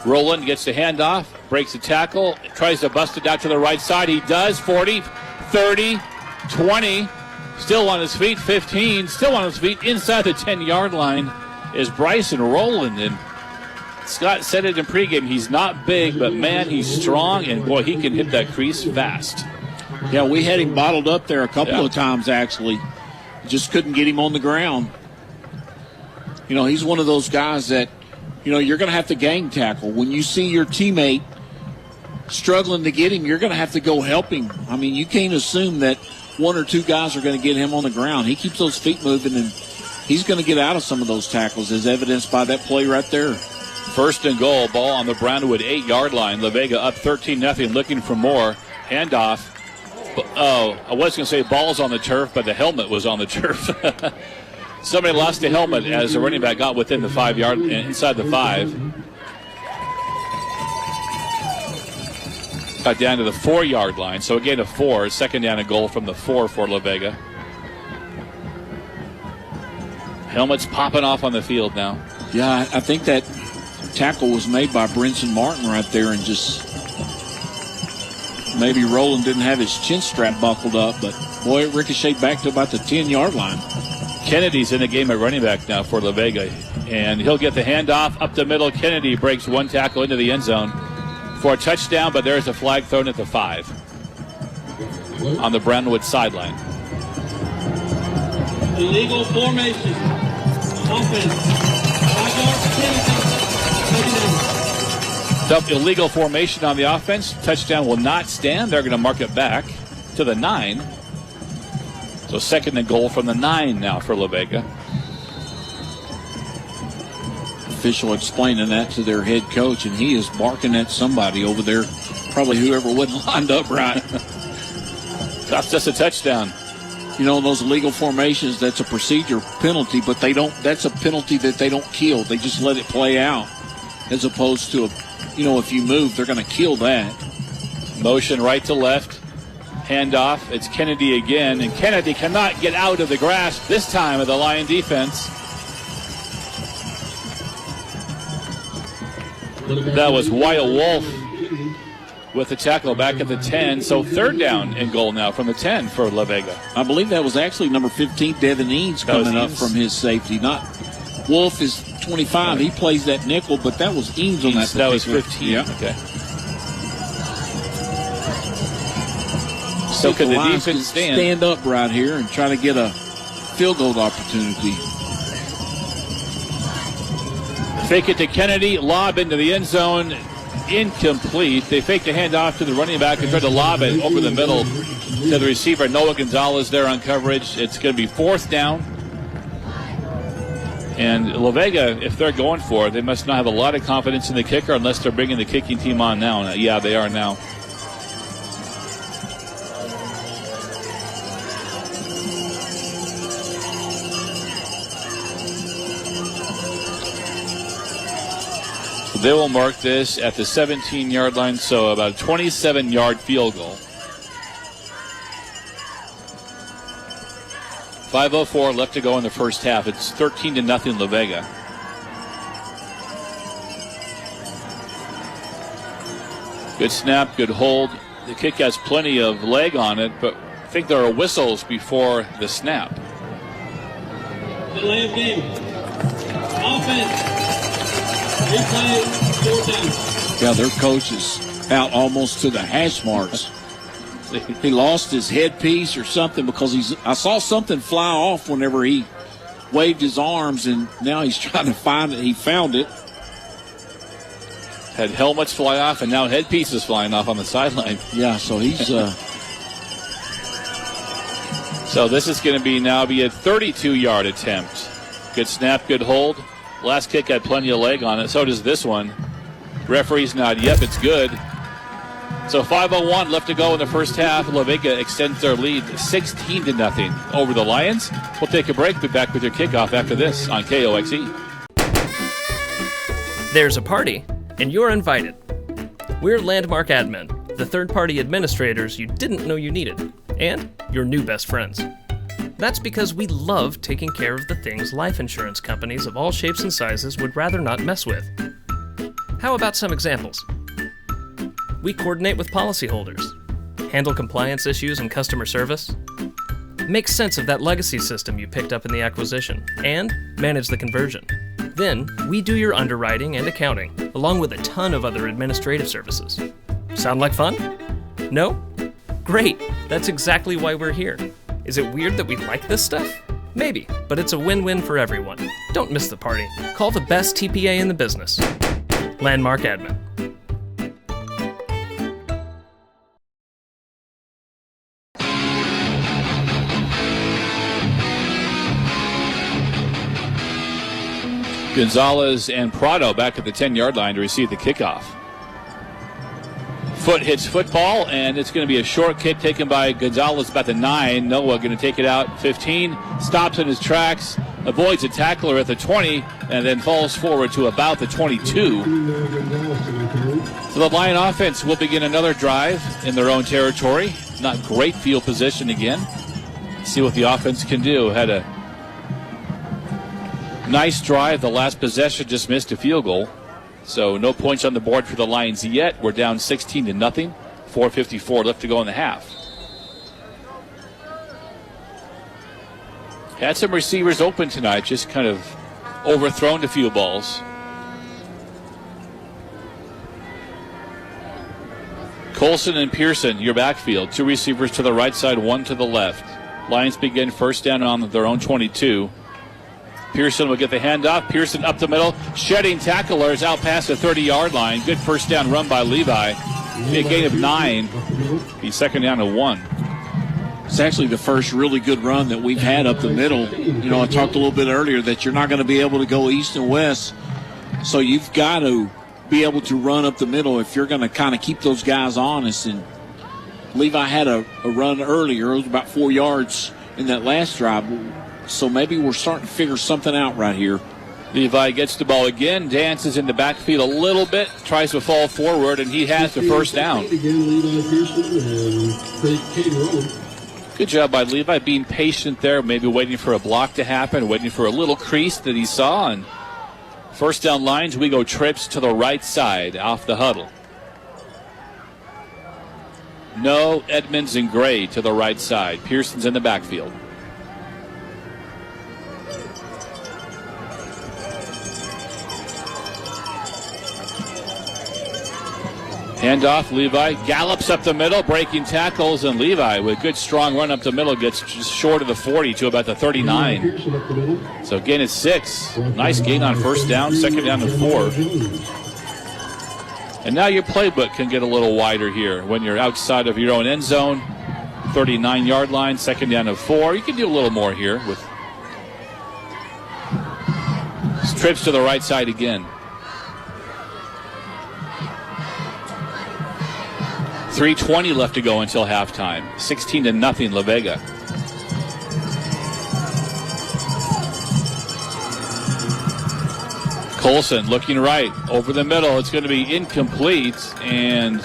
Rowland gets the handoff, breaks the tackle, tries to bust it out to the right side. He does. 40, 30, 20. Still on his feet. 15. Still on his feet. Inside the 10-yard line is Bryson Rowland. And Scott said it in pregame. He's not big, but, man, he's strong. And, boy, he can hit that crease fast. Yeah, we had him bottled up there a couple of times, actually. Just couldn't get him on the ground. You know, he's one of those guys that, you know, you're going to have to gang tackle. When you see your teammate struggling to get him, you're going to have to go help him. I mean, you can't assume that one or two guys are going to get him on the ground. He keeps those feet moving, and he's going to get out of some of those tackles, as evidenced by that play right there. First and goal, ball on the Brownwood 8-yard line. La Vega up 13-0, looking for more. Handoff. Oh, I was going to say ball's on the turf, but the helmet was on the turf. Somebody lost the helmet as the running back got within the 5-yard, inside the 5. Got down to the 4-yard line, so a gain of 4. Second down and goal from the 4 for La Vega. Helmets popping off on the field now. Yeah, I think that tackle was made by Brinson Martin right there, and just maybe Rowland didn't have his chin strap buckled up, but boy, it ricocheted back to about the 10-yard line. Kennedy's in the game at running back now for La Vega, and he'll get the handoff up the middle. Kennedy breaks one tackle into the end zone for a touchdown, but there's a flag thrown at the 5 on the Brownwood sideline. Illegal formation. Offense. 5 yards to Kennedy. Tough illegal formation on the offense. Touchdown will not stand. They're going to mark it back to the 9. So second and goal from the 9 now for La Vega. Official explaining that to their head coach, and he is barking at somebody over there. Probably whoever wasn't lined up right. That's just a touchdown. You know, those illegal formations, that's a procedure penalty, but that's a penalty that they don't kill. They just let it play out. As opposed to, if you move, they're going to kill that. Motion right to left. Handoff. It's Kennedy again, and Kennedy cannot get out of the grasp this time of the Lion defense. That was Wyatt Wolf with the tackle back at the 10. So third down and goal now from the 10 for La Vega. I believe that was actually number 15, Devin Eanes, coming up from his safety. Not Wolf is 25. He plays that nickel, but that was Eanes on that. That was 15. Yeah. Okay. So can the defense stand up right here and try to get a field goal opportunity? Fake it to Kennedy, lob into the end zone, incomplete. They fake the handoff to the running back and try to lob it over the middle to the receiver. Noah Gonzalez there on coverage. It's going to be fourth down. And La Vega, if they're going for it, they must not have a lot of confidence in the kicker unless they're bringing the kicking team on now. Yeah, they are now. They will mark this at the 17-yard line, so about a 27-yard field goal. 5:04 left to go in the first half. It's 13-0 La Vega. Good snap, good hold. The kick has plenty of leg on it, but I think there are whistles before the snap. Delay of game. Offense. Replay. 4th down. Yeah, their coach is out almost to the hash marks. He lost his headpiece or something because I saw something fly off whenever he waved his arms, and now he's trying to find it. He found it. Had helmets fly off, and now headpieces flying off on the sideline. Yeah, so he's... So this is going to be a 32-yard attempt. Good snap, good hold. Last kick had plenty of leg on it. So does this one. Referee's nod, yep, it's good. So 5:01 left to go in the first half. La Vega extends their lead 16-0 over the Lions. We'll take a break. Be back with your kickoff after this on KOXE. There's a party, and you're invited. We're Landmark Admin, the third-party administrators you didn't know you needed, and your new best friends. That's because we love taking care of the things life insurance companies of all shapes and sizes would rather not mess with. How about some examples? We coordinate with policyholders, handle compliance issues and customer service, make sense of that legacy system you picked up in the acquisition, and manage the conversion. Then, we do your underwriting and accounting, along with a ton of other administrative services. Sound like fun? No? Great! That's exactly why we're here. Is it weird that we like this stuff? Maybe, but it's a win-win for everyone. Don't miss the party. Call the best TPA in the business. Landmark Admin. Gonzalez and Prado back at the 10-yard line to receive the kickoff. Foot hits football, and it's going to be a short kick taken by Gonzalez about the 9. Noah going to take it out 15, stops in his tracks, avoids a tackler at the 20, and then falls forward to about the 22. So the Lion offense will begin another drive in their own territory. Not great field position again. See what the offense can do. Had a nice drive. The last possession just missed a field goal. So no points on the board for the Lions yet. We're down 16-0. 4:54 left to go in the half. Had some receivers open tonight, just kind of overthrown a few balls. Colson and Pearson, your backfield. 2 receivers to the right side, 1 to the left. Lions begin first down on their own 22. Pearson will get the handoff. Pearson up the middle, shedding tacklers out past the 30-yard line. Good first down run by Levi. Be a gain of 9. Be second down to 1. It's actually the first really good run that we've had up the middle. You know, I talked a little bit earlier that you're not going to be able to go east and west. So you've got to be able to run up the middle if you're going to kind of keep those guys honest. And Levi had a run earlier. It was about 4 yards in that last drive. So maybe we're starting to figure something out right here. Levi gets the ball again, dances in the backfield a little bit, tries to fall forward, and he has the first down. Good job by Levi being patient there, maybe waiting for a block to happen, waiting for a little crease that he saw. And first down lines, we go trips to the right side off the huddle. No, Edmonds and Gray to the right side. Pearson's in the backfield. Handoff, Levi gallops up the middle, breaking tackles, and Levi with good strong run up the middle gets just short of the 40 to about the 39. So gain is 6. Nice gain on first down, second down to 4. And now your playbook can get a little wider here when you're outside of your own end zone. 39-yard line, second down to 4. You can do a little more here with trips to the right side again. 3:20 left to go until halftime. 16-0 La Vega. Colson looking right over the middle. It's going to be incomplete, and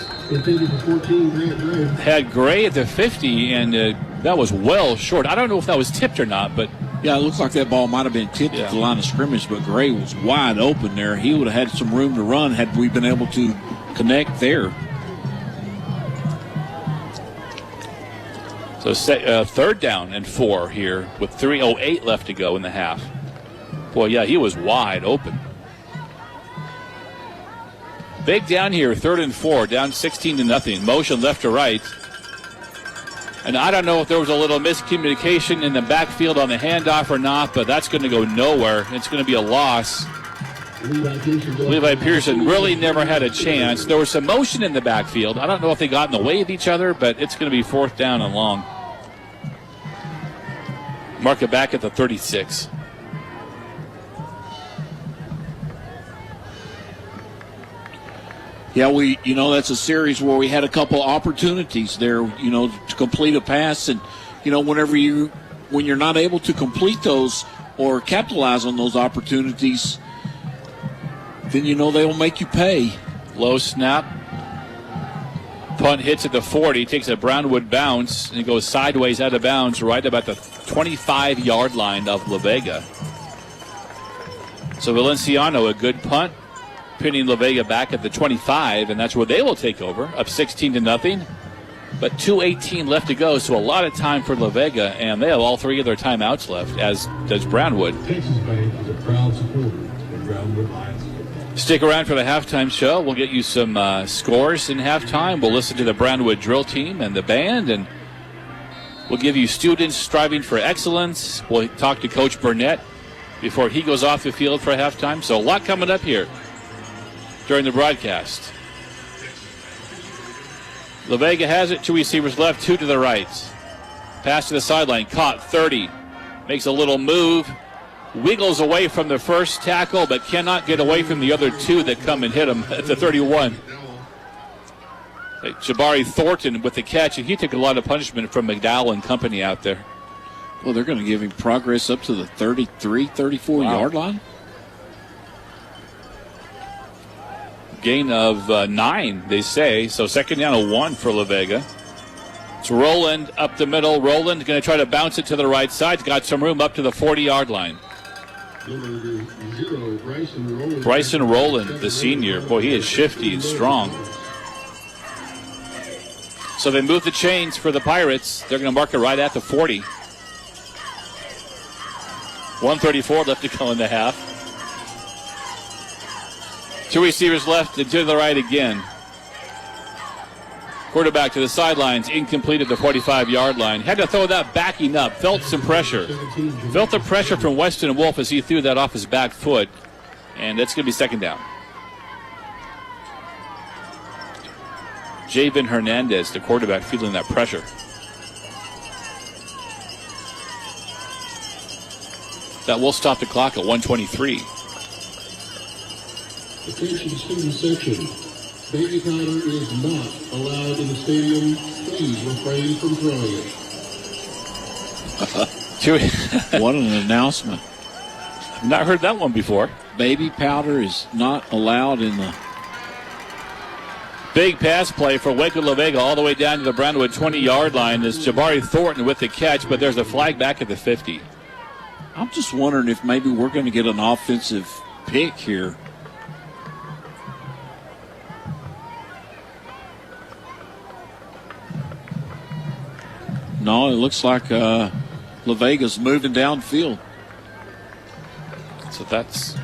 had Gray at the 50, and that was well short. I don't know if that was tipped or not, but yeah, it looks like that ball might have been tipped at the line of scrimmage, but Gray was wide open there. He would have had some room to run had we been able to connect there. So third down and 4 here with 3:08 left to go in the half. Boy, yeah, he was wide open. Big down here, 3rd and 4, down 16-0. Motion left to right. And I don't know if there was a little miscommunication in the backfield on the handoff or not, but that's going to go nowhere. It's going to be a loss. Levi Pearson really never had a chance. There was some motion in the backfield. I don't know if they got in the way of each other, but it's going to be 4th down and long. Mark it back at the 36. Yeah, that's a series where we had a couple opportunities there, to complete a pass. And, when you're not able to complete those or capitalize on those opportunities, then, they'll make you pay. Low snap. Punt hits at the 40, takes a Brownwood bounce, and it goes sideways out of bounds right about the 25-yard line of La Vega. So Valenciano, a good punt, pinning La Vega back at the 25, and that's where they will take over, up 16-0. But 2:18 left to go, so a lot of time for La Vega, and they have all 3 of their timeouts left, as does Brownwood. Texas Bank is a proud supporter of Brownwood Lions. Stick around for the halftime show. We'll get you some scores in halftime. We'll listen to the Brownwood drill team and the band, and we'll give you students striving for excellence. We'll talk to Coach Burnett before he goes off the field for halftime. So a lot coming up here during the broadcast. La Vega has it. 2 receivers left, 2 to the right. Pass to the sideline. Caught 30. Makes a little move. Wiggles away from the first tackle, but cannot get away from the other 2 that come and hit him at the 31. Jabari Thornton with the catch, and he took a lot of punishment from McDowell and company out there. Well, they're going to give him progress up to the 33, 34-yard line. Gain of 9, they say. So 2nd down and 1 for La Vega. It's Rowland up the middle. Rowland going to try to bounce it to the right side. Got some room up to the 40-yard line. Bryson Rowland, the senior. Boy, he is shifty and strong. So they move the chains for the Pirates. They're going to mark it right at the 40. 1:34 left to go in the half. 2 receivers left and to the right again. Quarterback to the sidelines, incomplete at the 45-yard line. Had to throw that backing up. Felt some pressure. Felt the pressure from Weston Wolf as he threw that off his back foot. And that's going to be 2nd down. Javen Hernandez, the quarterback, feeling that pressure. That will stop the clock at 1:23. Attention student section. Baby powder is not allowed in the stadium. Please refrain from throwing it. What an announcement. I've not heard that one before. Baby powder is not allowed in the... Big pass play for Waco La Vega all the way down to the Brownwood 20-yard line. Is Jabari Thornton with the catch, but there's a flag back at the 50. I'm just wondering if maybe we're going to get an offensive pick here. No, it looks like La Vega's moving downfield. So that's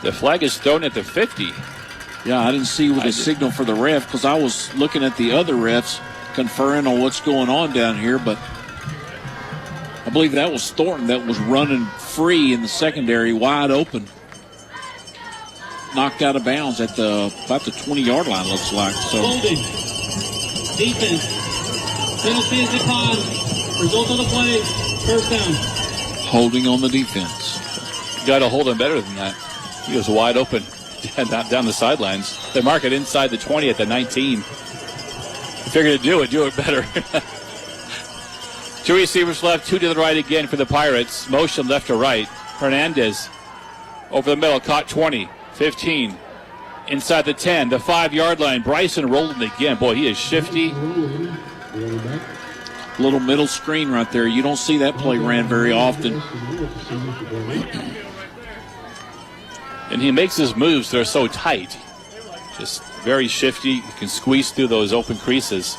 the flag is thrown at the 50. Yeah, I didn't see the signal for the ref because I was looking at the other refs conferring on what's going on down here, but I believe that was Thornton that was running free in the secondary, wide open. Knocked out of bounds at about the 20-yard line, looks like. So. Holding. Defense. Penalty is upon. Result of the play, 1st down. Holding on the defense. Got to hold him better than that. He was wide open down the sidelines. They mark it inside the 20 at the 19. Figured to do it better. 2 receivers left, 2 to the right again for the Pirates. Motion left to right. Hernandez over the middle, caught 20. 15. Inside the 10, the 5-yard line. Bryson Rowland again. Boy, he is shifty. Little middle screen right there. You don't see that play ran very often. And he makes his moves. They're so tight. Just very shifty. You can squeeze through those open creases.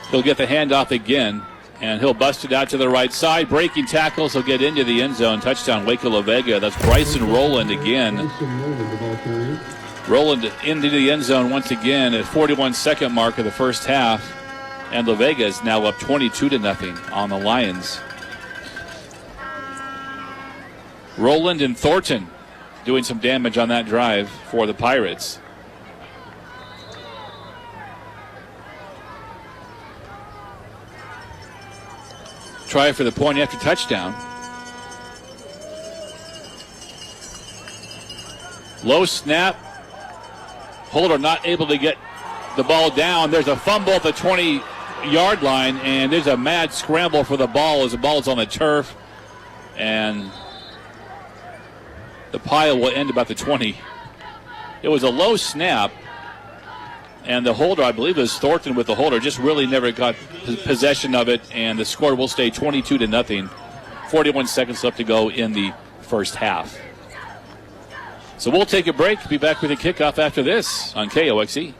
He'll get the handoff again, and he'll bust it out to the right side. Breaking tackles. He'll get into the end zone. Touchdown, Waco Vega. That's Bryson Rowland again. Rowland into the end zone once again at 41-second mark of the first half. And La Vega is now up 22-0 on the Lions. Rowland and Thornton doing some damage on that drive for the Pirates. Try for the point after touchdown. Low snap. Holder not able to get the ball down. There's a fumble at the 20-yard line, and there's a mad scramble for the ball as the ball is on the turf. And the pile will end about the 20. It was a low snap, and the holder, I believe it was Thornton with the holder, just really never got possession of it, and the score will stay 22-0. 41 seconds left to go in the first half. So we'll take a break. Be back with a kickoff after this on KOXE.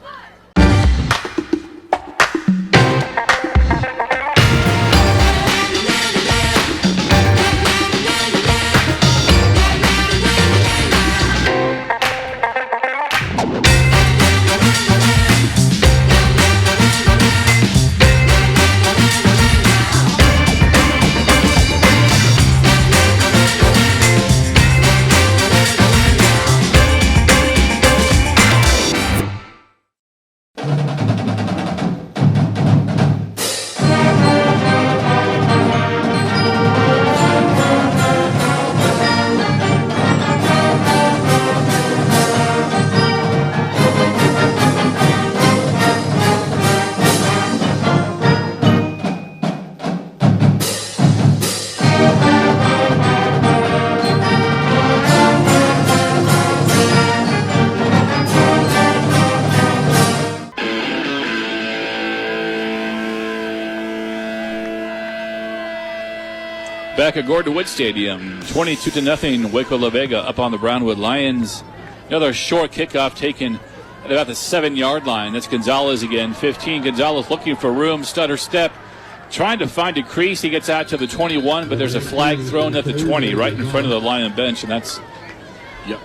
Back at Gordon Wood Stadium, 22-0, Waco La Vega up on the Brownwood Lions. Another short kickoff taken at about the 7-yard line. That's Gonzalez again, 15. Gonzalez looking for room, stutter step, trying to find a crease. He gets out to the 21, but there's a flag thrown at the 20 right in front of the Lion bench, and that's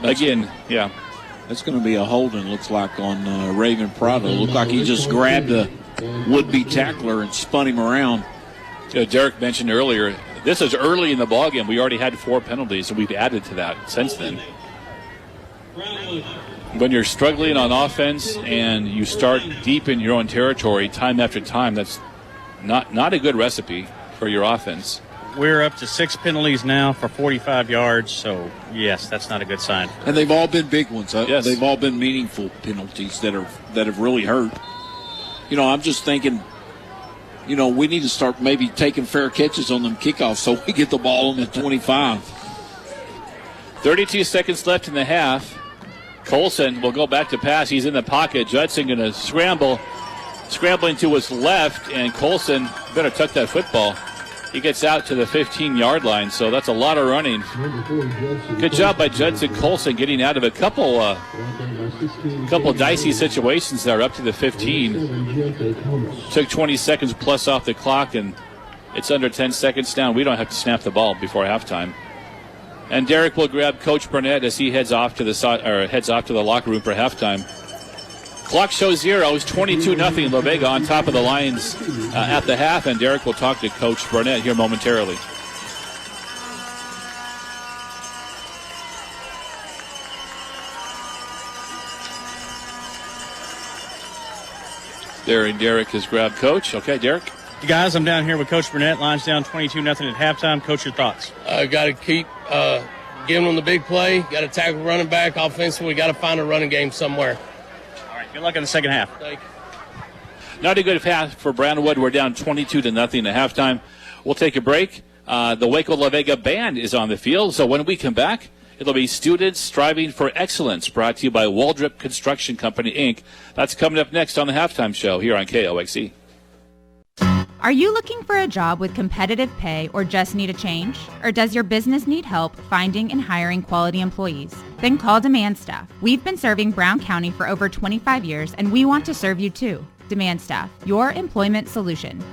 again, yeah. That's going to be a holding, looks like, on Raven Prado. Looked like he just grabbed a would-be tackler and spun him around. Derek mentioned earlier, this is early in the ballgame. We already had 4 penalties, and we've added to that since then. When you're struggling on offense and you start deep in your own territory time after time, that's not a good recipe for your offense. We're up to 6 penalties now for 45 yards, so yes, that's not a good sign. And they've all been big ones. Yes. They've all been meaningful penalties that have really hurt. You know, I'm just thinking, you know, we need to start maybe taking fair catches on them kickoffs so we get the ball on the 25. 32 seconds left in the half. Colson will go back to pass. He's in the pocket. Judson going to scrambling to his left, and Colson better tuck that football. He gets out to the 15-yard line, so that's a lot of running. Good job by Judson Colson getting out of a couple dicey situations there up to the 15. Took 20 seconds plus off the clock, and it's under 10 seconds down. We don't have to snap the ball before halftime. And Derek will grab Coach Burnett as he heads off to the locker room for halftime. Clock shows 0. It's 22-0. La Vega on top of the Lions at the half, and Derek will talk to Coach Burnett here momentarily. There, and Derek has grabbed Coach. Okay, Derek. Guys, I'm down here with Coach Burnett. Lions down 22-0 at halftime. Coach, your thoughts? Got to keep giving them the big play. Got to tackle running back offensively. Got to find a running game somewhere. All right, good luck in the second half. Thank you. Not a good half for Brownwood. We're down 22-0 at halftime. We'll take a break. The Waco La Vega Band is on the field. So when we come back, it'll be Students Striving for Excellence, brought to you by Waldrop Construction Company, Inc. That's coming up next on the Halftime Show here on KOXE. Are you looking for a job with competitive pay or just need a change? Or does your business need help finding and hiring quality employees? Then call Demand Staff. We've been serving Brown County for over 25 years and we want to serve you too. Demand Staff, your employment solution.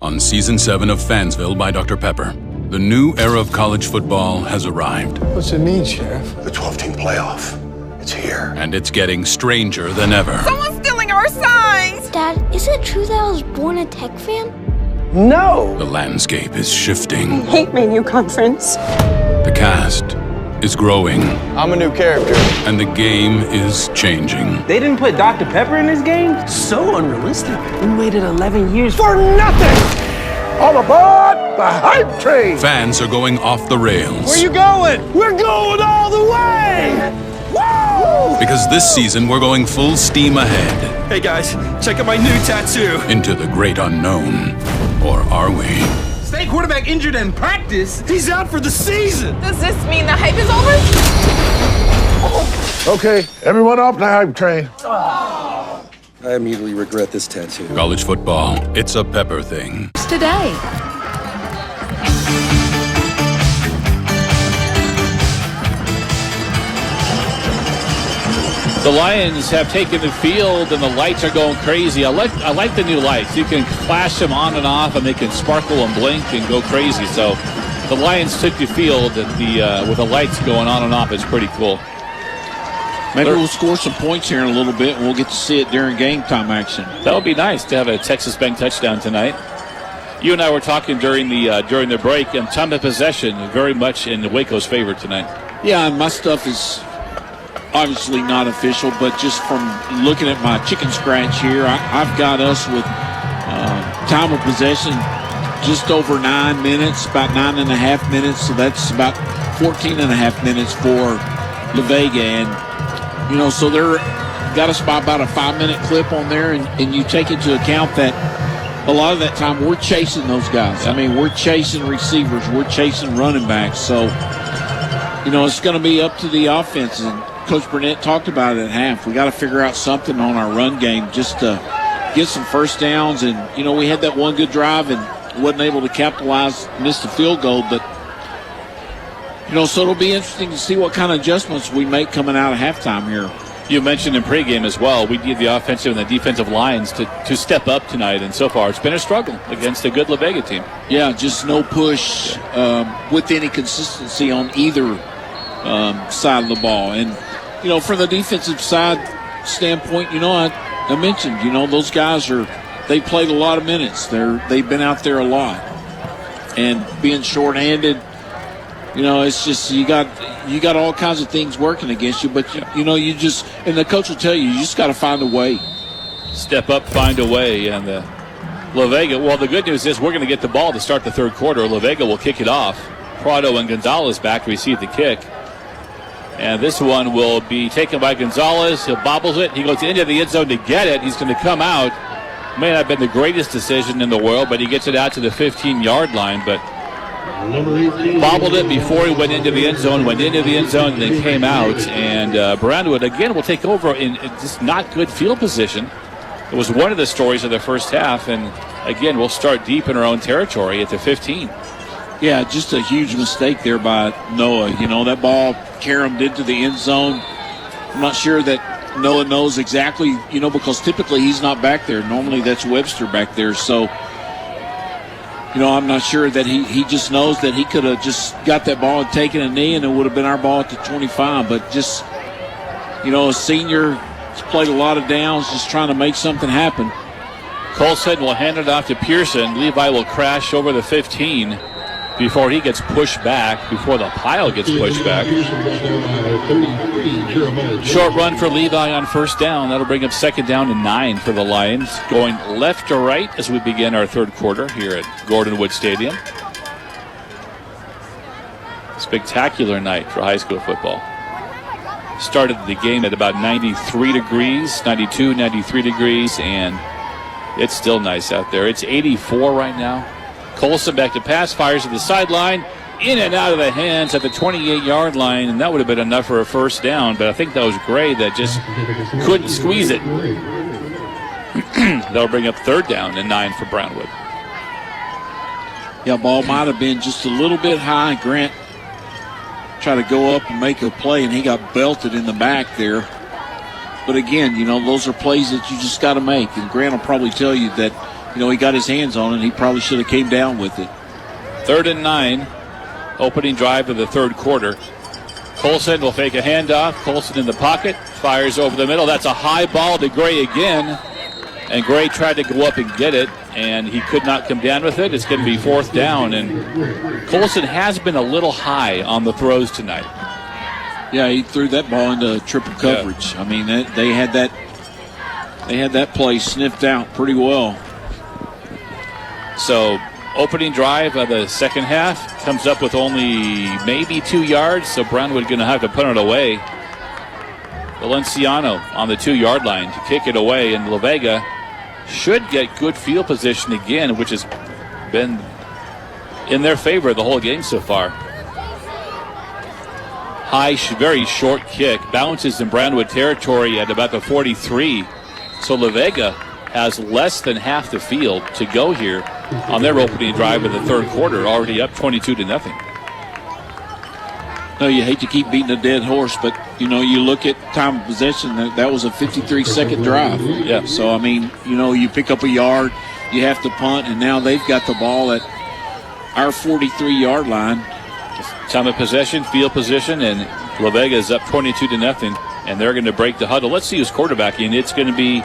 On Season 7 of Fansville by Dr. Pepper, the new era of college football has arrived. What's it mean, Sheriff? The 12-team playoff. It's here. And it's getting stranger than ever. Someone's stealing our signs! Dad, is it true that I was born a Tech fan? No! The landscape is shifting. I hate my new conference. The cast is growing. I'm a new character. And the game is changing. They didn't put Dr. Pepper in this game? So unrealistic. We waited 11 years for nothing! All aboard the hype train! Fans are going off the rails. Where you going? We're going all the way! Woo! Because this season we're going full steam ahead. Hey guys, check out my new tattoo. Into the great unknown. Or are we? State quarterback injured in practice. He's out for the season. Does this mean the hype is over? Okay, everyone off the hype train. I immediately regret this tattoo. College football, it's a Pepper thing. Today. The Lions have taken the field, and the lights are going crazy. I like the new lights. You can flash them on and off, and they can sparkle and blink and go crazy. So the Lions took the field with the lights going on and off. It's pretty cool. Maybe we'll score some points here in a little bit, and we'll get to see it during game time action. That would be nice to have a Texas Bank touchdown tonight. You and I were talking during the break, and time of possession very much in Waco's favor tonight. Yeah, and my stuff is obviously not official, but just from looking at my chicken scratch here, I've got us with time of possession just over 9 minutes, about 9.5 minutes, so that's about 14.5 minutes for La Vega. And so they're got us by about a 5-minute clip on there, and you take into account that a lot of that time we're chasing those guys. I mean, we're chasing receivers, we're chasing running backs. So, it's going to be up to the offense. And Coach Burnett talked about it at half. We got to figure out something on our run game just to get some first downs. And, we had that one good drive and wasn't able to capitalize, missed the field goal, but so it'll be interesting to see what kind of adjustments we make coming out of halftime here. You mentioned in pregame as well, we need the offensive and the defensive lines to step up tonight, and so far it's been a struggle against a good La Vega team. Yeah, just no push with any consistency on either side of the ball. And, from the defensive side standpoint, I mentioned, those guys they played a lot of minutes. They've been out there a lot. And being shorthanded, it's just you got all kinds of things working against you, but you just, and the coach will tell you just got to find a way. Step up, find a way, and La Vega. Well, the good news is we're going to get the ball to start the third quarter. La Vega will kick it off. Prado and Gonzalez back to receive the kick, and this one will be taken by Gonzalez. He'll bobbles it. He goes into the end zone to get it. He's going to come out. May not have been the greatest decision in the world, but he gets it out to the 15-yard line, but bobbled it before he went into the end zone, and then came out. And Brownwood, again, will take over in just not good field position. It was one of the stories of the first half, and again, we'll start deep in our own territory at the 15. Yeah, just a huge mistake there by Noah. That ball caromed into the end zone. I'm not sure that Noah knows exactly, because typically he's not back there. Normally that's Webster back there. So, I'm not sure that he just knows that he could have just got that ball and taken a knee, and it would have been our ball at the 25. But just, a senior has played a lot of downs, just trying to make something happen. Colson will hand it off to Pearson. Levi will crash over the 15. before he gets pushed back, before the pile gets pushed back. Short run for Levi on first down. That'll bring up second down and 9 for the Lions. Going left to right as we begin our third quarter here at Gordon Wood Stadium. Spectacular night for high school football. Started the game at about 93 degrees, 92, 93 degrees, and it's still nice out there. It's 84 right now. Colson back to pass, fires to the sideline, in and out of the hands at the 28-yard line, and that would have been enough for a first down, but I think that was Gray that just couldn't squeeze it. That'll bring up third down and 9 for Brownwood. Yeah, ball might have been just a little bit high. Grant tried to go up and make a play, and he got belted in the back there. But again, you know, those are plays that you just got to make, and Grant will probably tell you that, you know, he got his hands on it. He probably should have came down with it. 3rd and 9, opening drive of the third quarter. Colson will fake a handoff. Colson in the pocket, fires over the middle. That's a high ball to Gray again, and Gray tried to go up and get it, and he could not come down with it. It's going to be 4th down, and Colson has been a little high on the throws tonight. Yeah, he threw that ball into triple coverage. Yeah. I mean, they had that play sniffed out pretty well. So, opening drive of the second half comes up with only maybe 2 yards, so Brownwood going to have to put it away. Valenciano on the 2-yard line to kick it away, and La Vega should get good field position again, which has been in their favor the whole game so far. High, very short kick, bounces in Brownwood territory at about the 43, so La Vega has less than half the field to go here on their opening drive of the third quarter, already up 22-0. No, you hate to keep beating a dead horse, but, you know, you look at time of possession, that was a 53-second drive. Yeah. So, I mean, you know, you pick up a yard, you have to punt, and now they've got the ball at our 43-yard line. Time of possession, field position, and La Vega is up 22-0, and they're going to break the huddle. Let's see who's quarterbacking. It's going to be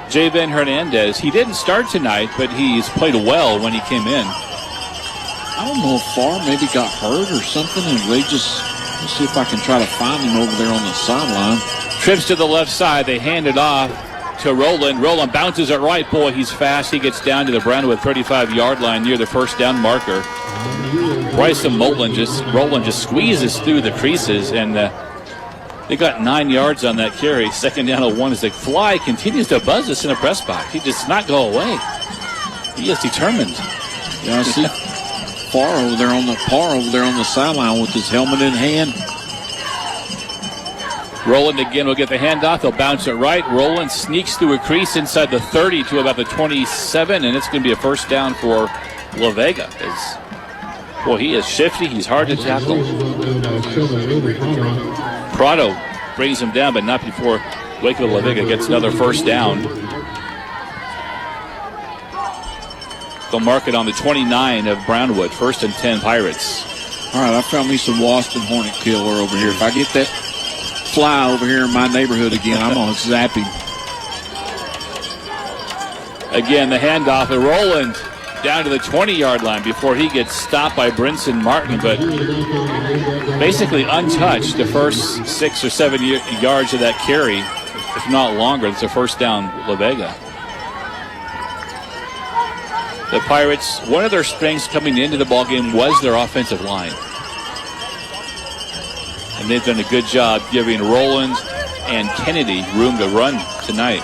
Javen Hernandez. He didn't start tonight, but he's played well when he came in. I don't know if Farr maybe got hurt or something, and they just, let's see if I can try to find him over there on the sideline. Trips to the left side. They hand it off to Roland. Roland bounces it right. Boy, he's fast. He gets down to the Brownwood 35-yard line near the first down marker. Bryson Roland just squeezes through the creases, and they got 9 yards on that carry. Second down at 1 as the fly continues to buzz us in the press box. He does not go away. He is determined. Yeah, I see Parr over there on the sideline with his helmet in hand. Roland again will get the handoff. They'll bounce it right. Roland sneaks through a crease inside the 30 to about the 27, and it's going to be a first down for La Vega. Boy, he is shifty. He's hard to tackle. Prado brings him down, but not before Waco La Vega gets another first down. They'll mark it on the 29 of Brownwood. 1st and 10 Pirates. All right, I found me some Waston Hornet Killer over here. If I get that fly over here in my neighborhood again, I'm going to zap him. Again, the handoff of Roland down to the 20-yard line before he gets stopped by Brinson Martin, but basically untouched the first 6 or 7 yards of that carry, if not longer. It's a first down, La Vega. The Pirates, one of their strengths coming into the ballgame was their offensive line. And they've done a good job giving Roland and Kennedy room to run tonight.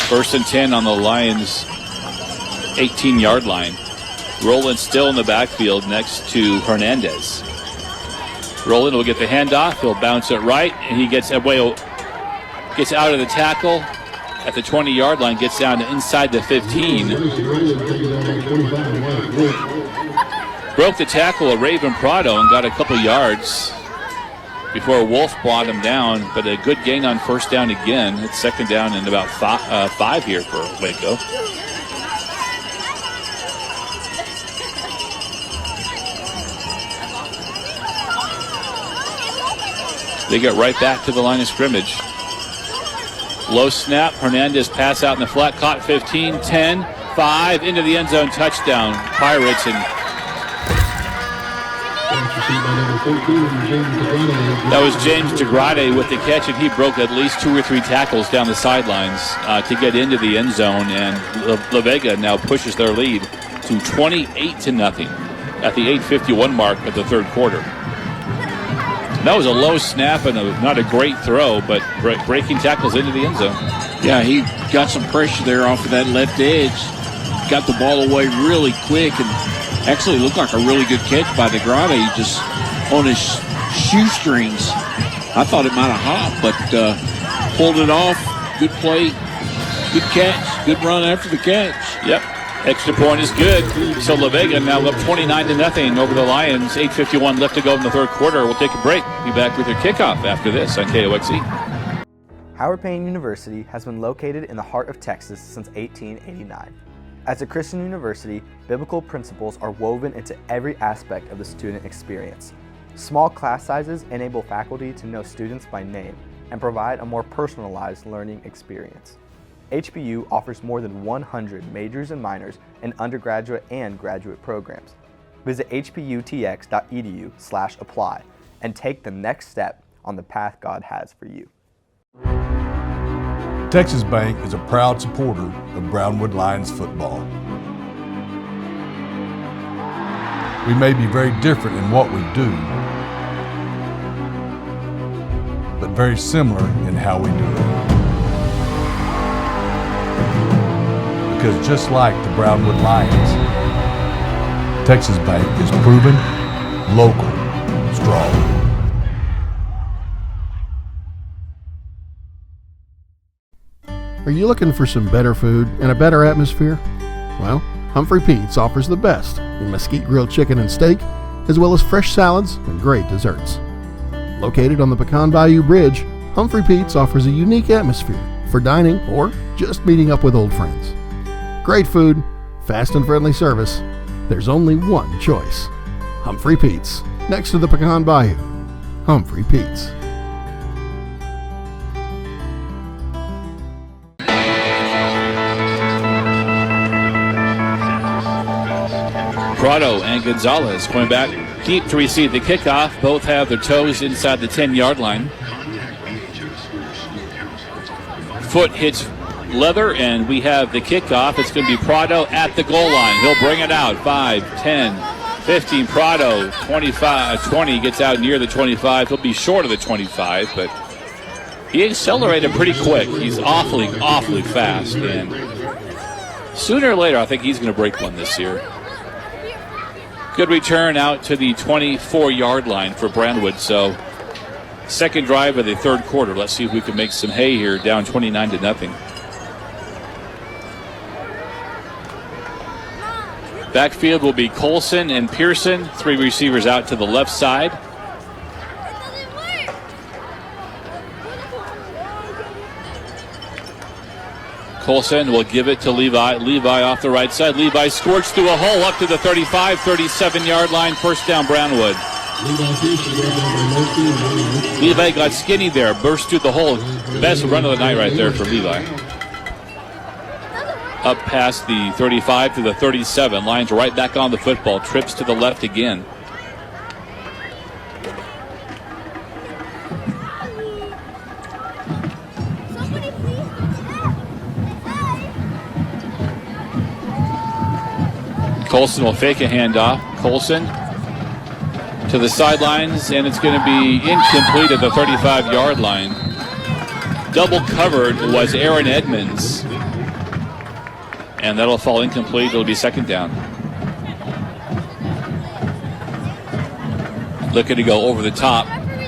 1st and 10 on the Lions' 18-yard line. Roland still in the backfield next to Hernandez. Roland will get the handoff. He'll bounce it right, and he gets out of the tackle at the 20-yard line, gets down to inside the 15. Broke the tackle of Raven Prado and got a couple yards before Wolf brought him down, but a good gain on first down again. It's second down and about 5 here for Waco. They get right back to the line of scrimmage. Low snap, Hernandez pass out in the flat, caught 15, 10, 5 into the end zone, touchdown, Pirates. And that was James DeGrade with the catch, and he broke at least 2 or 3 tackles down the sidelines to get into the end zone, and La Vega now pushes their lead to 28-0 at the 8:51 mark of the third quarter. That was a low snap and not a great throw, but breaking tackles into the end zone. Yeah, he got some pressure there off of that left edge. Got the ball away really quick, and actually looked like a really good catch by DeGrade, just on his shoestrings. I thought it might have hopped, but pulled it off. Good play, good catch, good run after the catch. Yep. Extra point is good. So La Vega now up 29-0 over the Lions. 8:51 left to go in the third quarter. We'll take a break. Be back with your kickoff after this on KOXE. Howard Payne University has been located in the heart of Texas since 1889. As a Christian university, biblical principles are woven into every aspect of the student experience. Small class sizes enable faculty to know students by name and provide a more personalized learning experience. HPU offers more than 100 majors and minors in undergraduate and graduate programs. Visit hputx.edu/apply and take the next step on the path God has for you. Texas Bank is a proud supporter of Brownwood Lions football. We may be very different in what we do, but very similar in how we do it. Because just like the Brownwood Lions, Texas Bank is proven, local, strong. Are you looking for some better food and a better atmosphere? Well, Humphrey Pete's offers the best in mesquite grilled chicken and steak, as well as fresh salads and great desserts. Located on the Pecan Bayou Bridge, Humphrey Pete's offers a unique atmosphere for dining or just meeting up with old friends. Great food, fast and friendly service. There's only one choice. Humphrey Pete's, next to the Pecan Bayou. Humphrey Pete's. Prado and Gonzalez going back deep to receive the kickoff. Both have their toes inside the 10-yard line. Foot hits leather, and we have the kickoff. It's going to be Prado at the goal line. He'll bring it out. 5, 10, 15. Prado, 25, 20, gets out near the 25. He'll be short of the 25, but he accelerated pretty quick. He's awfully fast, and sooner or later, I think he's going to break one this year. Good return out to the 24-yard line for Brownwood. So second drive of the third quarter. Let's see if we can make some hay here, down 29-0. Backfield will be Colson and Pearson, 3 receivers out to the left side. Colson will give it to Levi. Levi off the right side. Levi scorched through a hole up to the 35, 37-yard line. First down, Brownwood. Levi got skinny there, burst through the hole. Best run of the night right there for Levi. Up past the 35 to the 37. Lions right back on the football. Trips to the left again. Colson will fake a handoff. Colson to the sidelines, and it's going to be incomplete at the 35-yard line. Double covered was Aaron Edmonds, and that'll fall incomplete. It'll be second down. Looking to go over the top.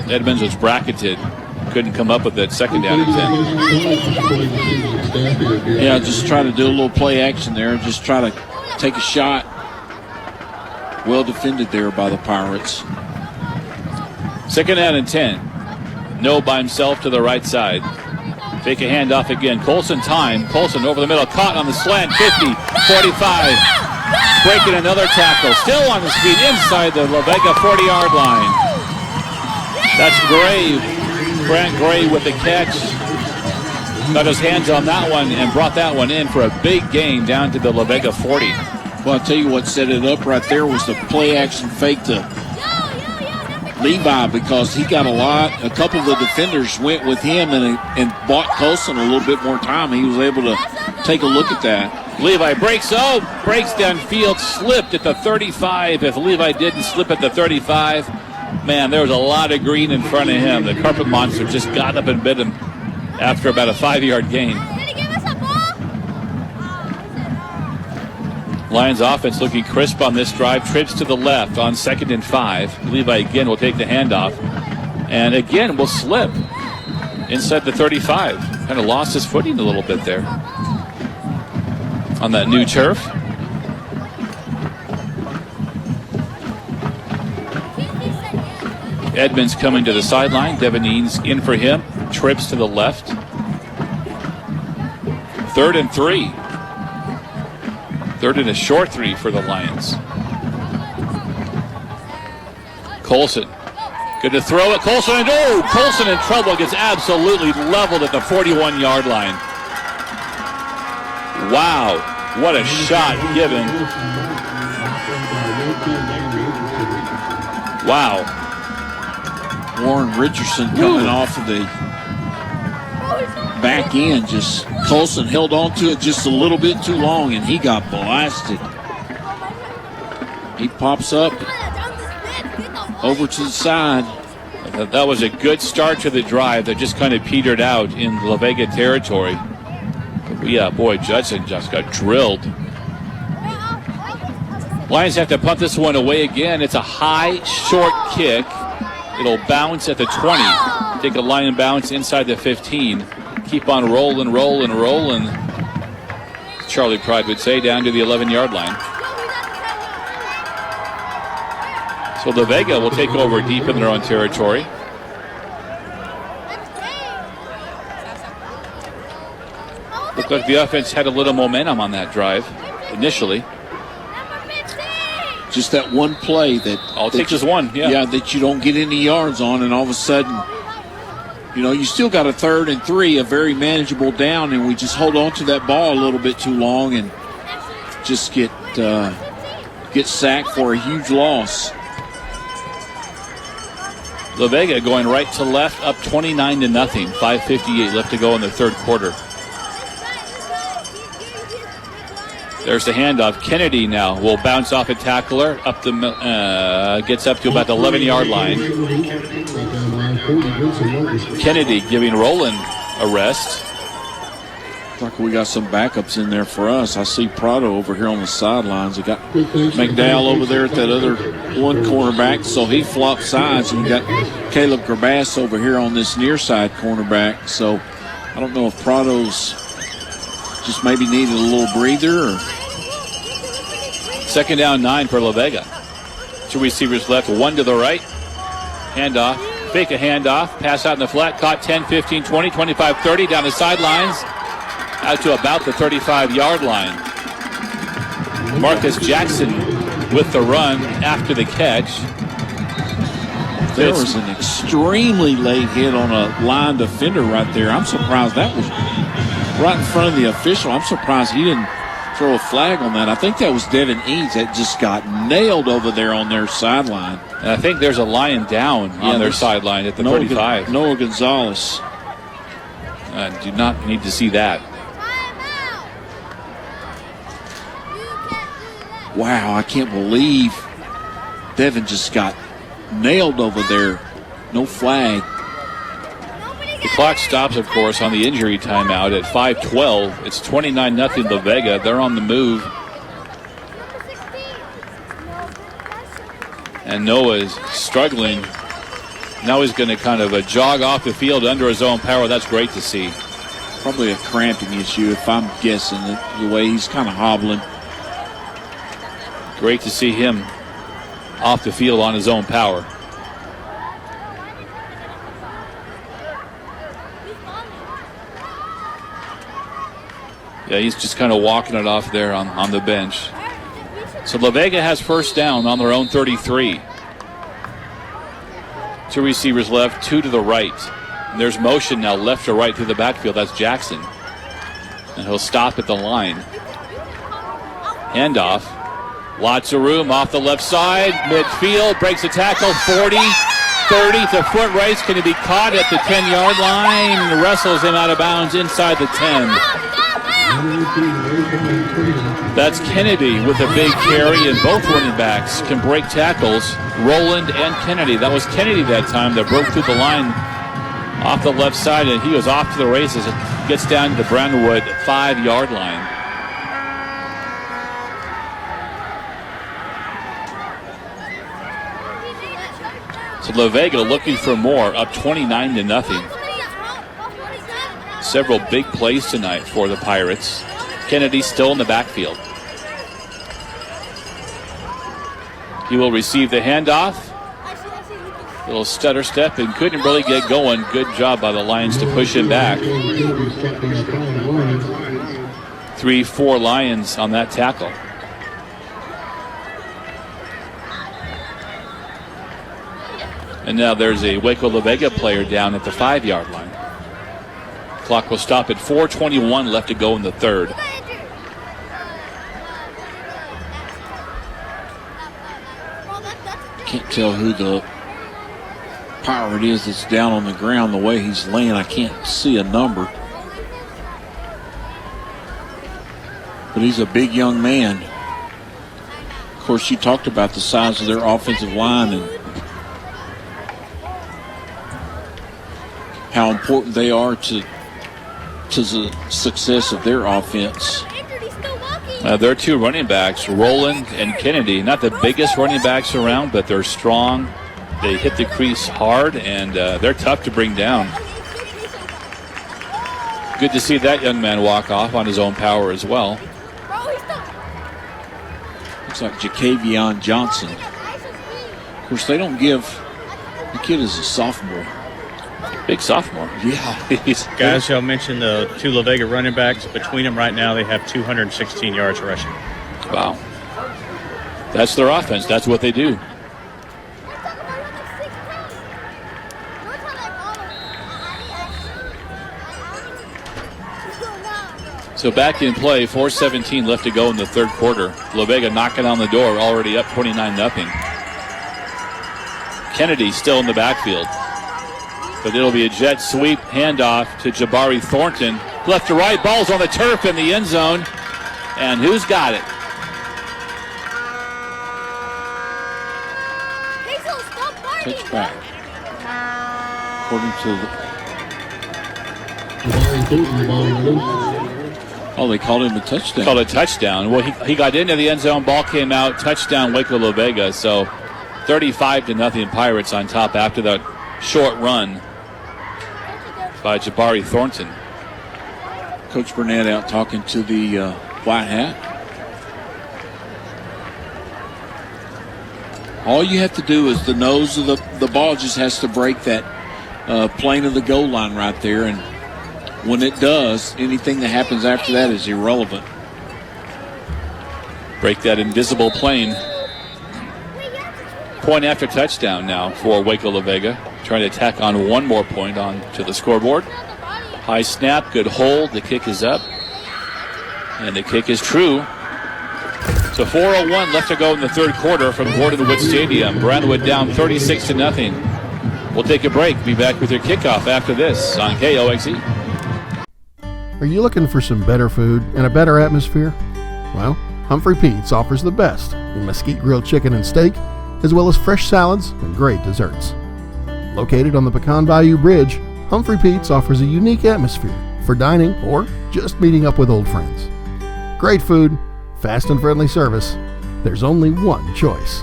Edmonds was bracketed. Couldn't come up with that second down at 10. Yeah, just try to do a little play action there. Just try to take a shot. Well defended there by the Pirates. Second down and 10. No by himself to the right side. Fake a handoff again. Colson time. Colson over the middle. Caught on the slant. 50, 45. Breaking another tackle. Still on his feet inside the La Vega 40-yard line. That's Gray. Grant Gray with the catch. got his hands on that one and brought that one in for a big gain down to the La Vega 40. Well, I'll tell you what set it up right there was the play action fake to Levi, because he got a couple of the defenders went with him and bought Colson a little bit more time. He was able to take a look at that. Levi breaks downfield, slipped at the 35. If Levi didn't slip at the 35, man, there was a lot of green in front of him. The Carpet Monster just got up and bit him after about a 5-yard gain. Lions offense looking crisp on this drive. Trips to the left on 2nd and 5. Levi again will take the handoff. And again will slip inside the 35. Kind of lost his footing a little bit there on that new turf. Edmonds coming to the sideline. Devin Eanes in for him. Trips to the left. 3rd and 3. 3rd and a short 3 for the Lions. Colson. Good to throw it. Colson in trouble. Gets absolutely leveled at the 41-yard line. Wow. What a shot given. Wow. Warren Richardson coming off of the back end. Just Colson held on to it just a little bit too long, and he got blasted. He pops up over to the side. That was a good start to the drive that just kind of petered out in La Vega territory. But yeah, boy, Judson just got drilled. Lions have to punt this one away again. It's a high, short kick. It'll bounce at the 20. Take a Lion bounce inside the 15. Keep on rolling. Charlie Pride would say, down to the 11-yard line. So the Vega will take over deep in their own territory. Looked like the offense had a little momentum on that drive initially. Just that one play that all it takes is one. Yeah, that you don't get any yards on, and all of a sudden, you still got a 3rd and 3, a very manageable down, and we just hold on to that ball a little bit too long and just get sacked for a huge loss. La Vega going right to left, up 29-0. 5:58 left to go in the 3rd quarter. There's the handoff. Kennedy now will bounce off a tackler. Gets up to about the 11-yard line. Kennedy giving Rowland a rest. Like we got some backups in there for us. I see Prado over here on the sidelines. We got McDowell over there at that other one cornerback, so he flopped sides. And we got Caleb Grabass over here on this near side cornerback. So I don't know if Prado's just maybe needed a little breather. Or 2nd down 9 for La Vega. 2 receivers left, 1 to the right. Handoff. Fake a handoff. Pass out in the flat. Caught 10, 15, 20, 25, 30. Down the sidelines. Out to about the 35-yard line. Marcus Jackson with the run after the catch. There was an extremely late hit on a line defender right there. I'm surprised that was right in front of the official. I'm surprised he didn't throw a flag on that. I think that was Devin Eanes that just got nailed over there on their sideline. And I think there's a Lion down on their sideline at the 35. Noah Gonzalez. Do not need to see that. Wow, I can't believe Devin just got nailed over there. No flag. The clock stops, of course, on the injury timeout at 5:12. It's 29-0 La Vega. They're on the move. And Noah is struggling. Now he's going to kind of jog off the field under his own power. That's great to see. Probably a cramping issue, if I'm guessing, the way he's kind of hobbling. Great to see him off the field on his own power. Yeah, he's just kind of walking it off there on the bench. So La Vega has 1st down on their own 33. 2 receivers left, 2 to the right. And there's motion now left to right through the backfield. That's Jackson. And he'll stop at the line. Handoff. Lots of room off the left side. Midfield. Breaks a tackle. 40, 30 to foot race. Can he be caught at the 10-yard line? Wrestles him out of bounds inside the 10. That's Kennedy with a big carry, and both running backs can break tackles. Rowland and Kennedy. That was Kennedy that time that broke through the line off the left side, and he was off to the races. It gets down to the Brownwood 5-yard line. So Vega looking for more, up 29-0. Several big plays tonight for the Pirates. Kennedy still in the backfield. He will receive the handoff. Little stutter step and couldn't really get going. Good job by the Lions to push him back. 3-4 Lions on that tackle. And now there's a Waco La Vega player down at the 5-yard line. Clock will stop at 4:21 left to go in the third. Can't tell who the Pirate is that's down on the ground the way he's laying. I can't see a number. But he's a big young man. Of course, you talked about the size of their offensive line and how important they are to the success of their offense. Their two running backs, Rowland and Kennedy, not the biggest running backs around, but they're strong. They hit the crease hard, and they're tough to bring down. Good to see that young man walk off on his own power as well. Looks like Jacavion Johnson. Of course, they don't give the kid is a sophomore. Big sophomore. Yeah. Guys, y'all mentioned the two La Vega running backs. Between them right now, they have 216 yards rushing. Wow. That's their offense. That's what they do. So back in play, 4:17 left to go in the third quarter. La Vega knocking on the door, already up 29-0. Kennedy still in the backfield. But it'll be a jet sweep handoff to Jabari Thornton. Left to right, ball's on the turf in the end zone. And who's got it? Touchback. According to they called him a touchdown. Called a touchdown. Well, he got into the end zone, ball came out, touchdown Waco La Vega. So 35-0 Pirates on top after that short run by Jabari Thornton. Coach Burnett out talking to the white hat. All you have to do is the nose of the ball just has to break that plane of the goal line right there, and when it does, anything that happens after that is irrelevant. Break that invisible plane. Point after touchdown now for Waco La Vega. Trying to tack on one more point on to the scoreboard. High snap, good hold. The kick is up. And the kick is true. So 4:01 left to go in the third quarter from Gordon Wood Stadium. Brownwood down 36-0. We'll take a break. Be back with your kickoff after this on KOXE. Are you looking for some better food and a better atmosphere? Well, Humphrey Pete's offers the best in mesquite grilled chicken and steak, as well as fresh salads and great desserts. Located on the Pecan Bayou Bridge, Humphrey Pete's offers a unique atmosphere for dining or just meeting up with old friends. Great food, fast and friendly service. There's only one choice.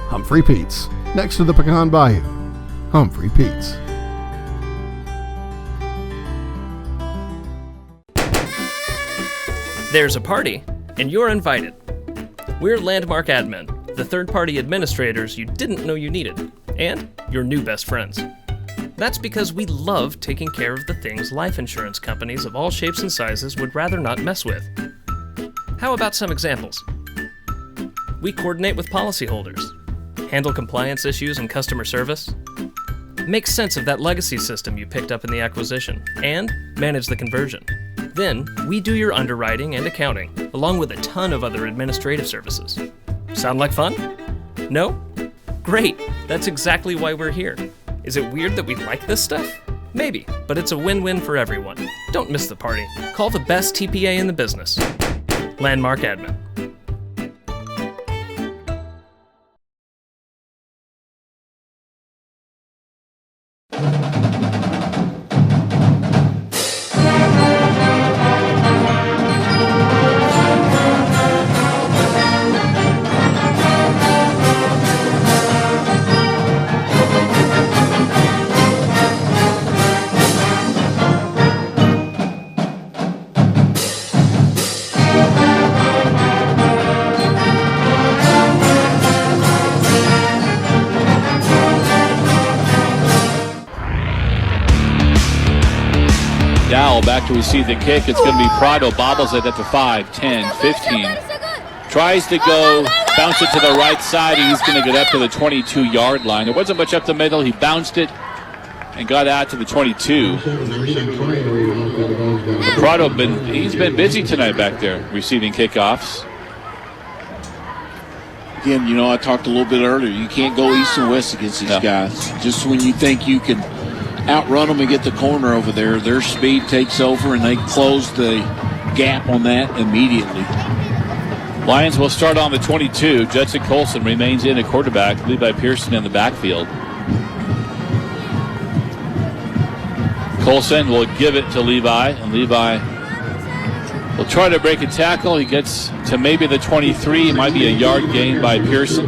Humphrey Pete's, next to the Pecan Bayou. Humphrey Pete's. There's a party, and you're invited. We're Landmark Admin, the third-party administrators you didn't know you needed, and your new best friends. That's because we love taking care of the things life insurance companies of all shapes and sizes would rather not mess with. How about some examples? We coordinate with policyholders, handle compliance issues and customer service, Make sense of that legacy system you picked up in the acquisition, and manage the conversion. Then, we do your underwriting and accounting, along with a ton of other administrative services. Sound like fun? No? Great! That's exactly why we're here. Is it weird that we like this stuff? Maybe, but it's a win-win for everyone. Don't miss the party. Call the best TPA in the business. Landmark Admin. Back to receive the kick. It's going to be Prado. Bobbles it at the 5, 10, 15. Tries to go, bounce it to the right side, and he's going to get up to the 22-yard line. There wasn't much up the middle. He bounced it and got out to the 22. Prado, he's been busy tonight back there receiving kickoffs. Again, I talked a little bit earlier. You can't go east and west against these guys. Just when you think you can outrun them and get the corner over there, their speed takes over and they close the gap on that immediately. Lions will start on the 22. Judson Colson remains in at quarterback. Levi Pearson in the backfield. Colson will give it to Levi, and Levi will try to break a tackle. He gets to maybe the 23. It might be a yard gain by Pearson.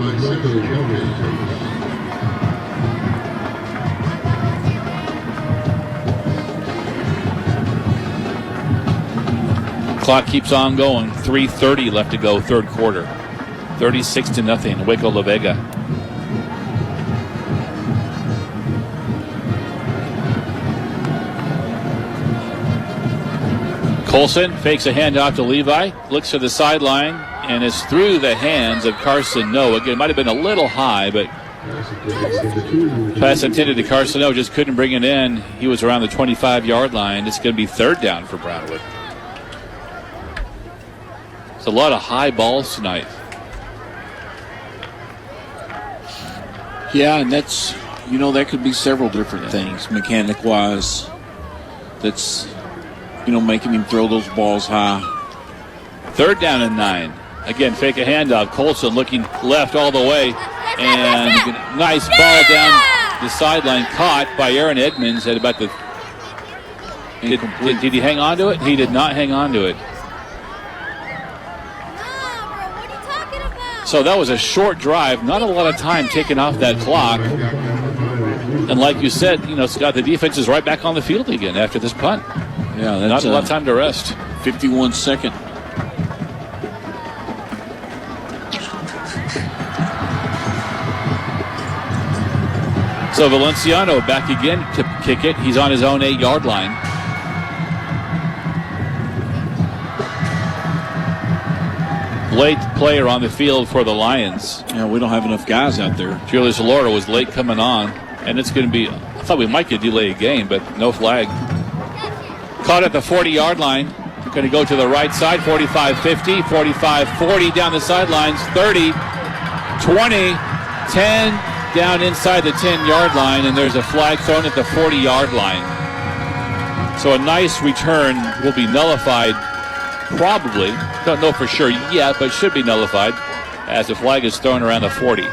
Clock keeps on going. 3:30 left to go, third quarter. 36-0, Waco La Vega. Colson fakes a handoff to Levi, looks to the sideline, and is through the hands of Carson No. Again, it might have been a little high, but pass intended to Carson No, just couldn't bring it in. He was around the 25-yard line. It's going to be third down for Brownwood. It's a lot of high balls tonight. Yeah, and that's, that could be several different things mechanic-wise. That's, making him throw those balls high. Third down and 9. Again, fake a handoff. Colson looking left all the way. And nice ball down the sideline, caught by Aaron Edmonds at about the... Did he hang on to it? He did not hang on to it. So that was a short drive, not a lot of time taken off that clock. And like you said, Scott, the defense is right back on the field again after this punt. Yeah, that's not a lot of time to rest. 51 second. So Valenciano back again to kick it. He's on his own 8-yard line. Late player on the field for the Lions. Yeah, we don't have enough guys out there. Julius Laura was late coming on, and it's going to be, I thought we might get a delayed game, but no flag. Caught at the 40-yard line. Going to go to the right side, 45-50, 45-40 down the sidelines, 30, 20, 10, down inside the 10-yard line, and there's a flag thrown at the 40-yard line. So a nice return will be nullified, probably. Don't know for sure yet, but should be nullified as the flag is thrown around the 40.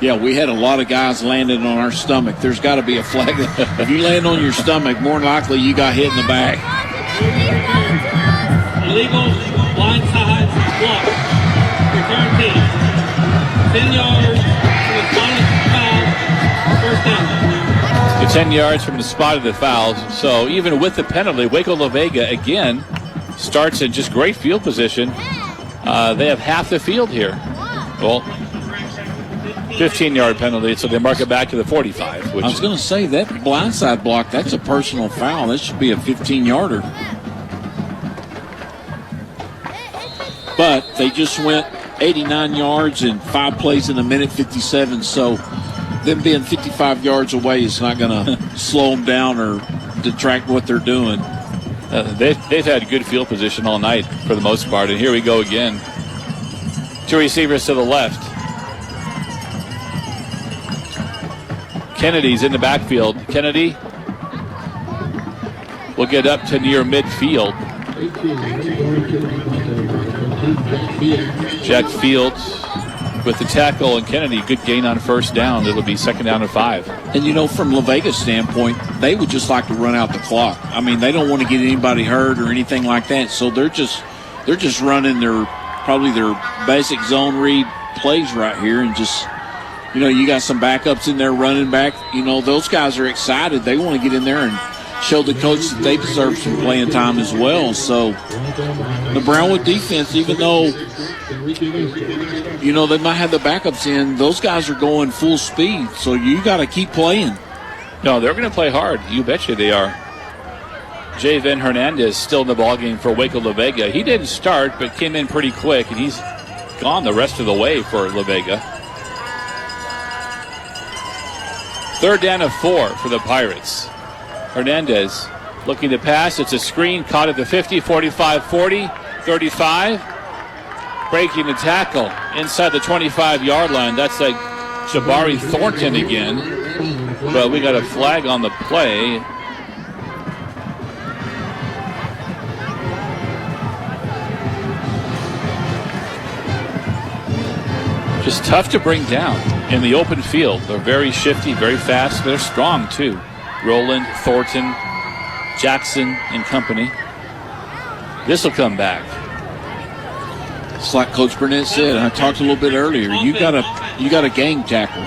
Yeah, we had a lot of guys landing on our stomach. There's got to be a flag. If you land on your stomach, more than likely you got hit in the back. Illegal blindside block. Return team. 10 yards from the spot of the foul. First down. The 10 yards from the spot of the foul. So even with the penalty, Waco La Vega again starts in just great field position. They have half the field here. Well, 15-yard penalty, so they mark it back to the 45. I was going to say, that blindside block, that's a personal foul. That should be a 15-yarder. But they just went 89 yards and 5 plays in a minute 57. So them being 55 yards away is not going to slow them down or detract what they're doing. They've had good field position all night for the most part. And here we go again. 2 receivers to the left. Kennedy's in the backfield. Kennedy will get up to near midfield. Jack Fields with the tackle, and Kennedy, good gain on first down. It'll be 2nd down and 5. And, you know, from La Vega's standpoint, they would just like to run out the clock. I mean, they don't want to get anybody hurt or anything like that. So they're just running probably their basic zone read plays right here, and just, you know, you got some backups in there running back. You know, those guys are excited. They want to get in there and show the coach that they deserve some playing time as well. So the Brownwood defense, even though, you know, they might have the backups in, those guys are going full speed. So you got to keep playing. No, they're going to play hard. You betcha they are. Javen Hernandez still in the ballgame for Waco La Vega. He didn't start, but came in pretty quick, and he's gone the rest of the way for La Vega. 3rd down and 4 for the Pirates. Hernandez looking to pass. It's a screen caught at the 50, 45, 40, 35. Breaking the tackle inside the 25-yard line. That's like Jabari Thornton again. But we got a flag on the play. Just tough to bring down in the open field. They're very shifty, very fast. They're strong, too. Roland, Thornton, Jackson, and company. This will come back. It's like Coach Burnett said, I talked a little bit earlier, you got a gang tackle.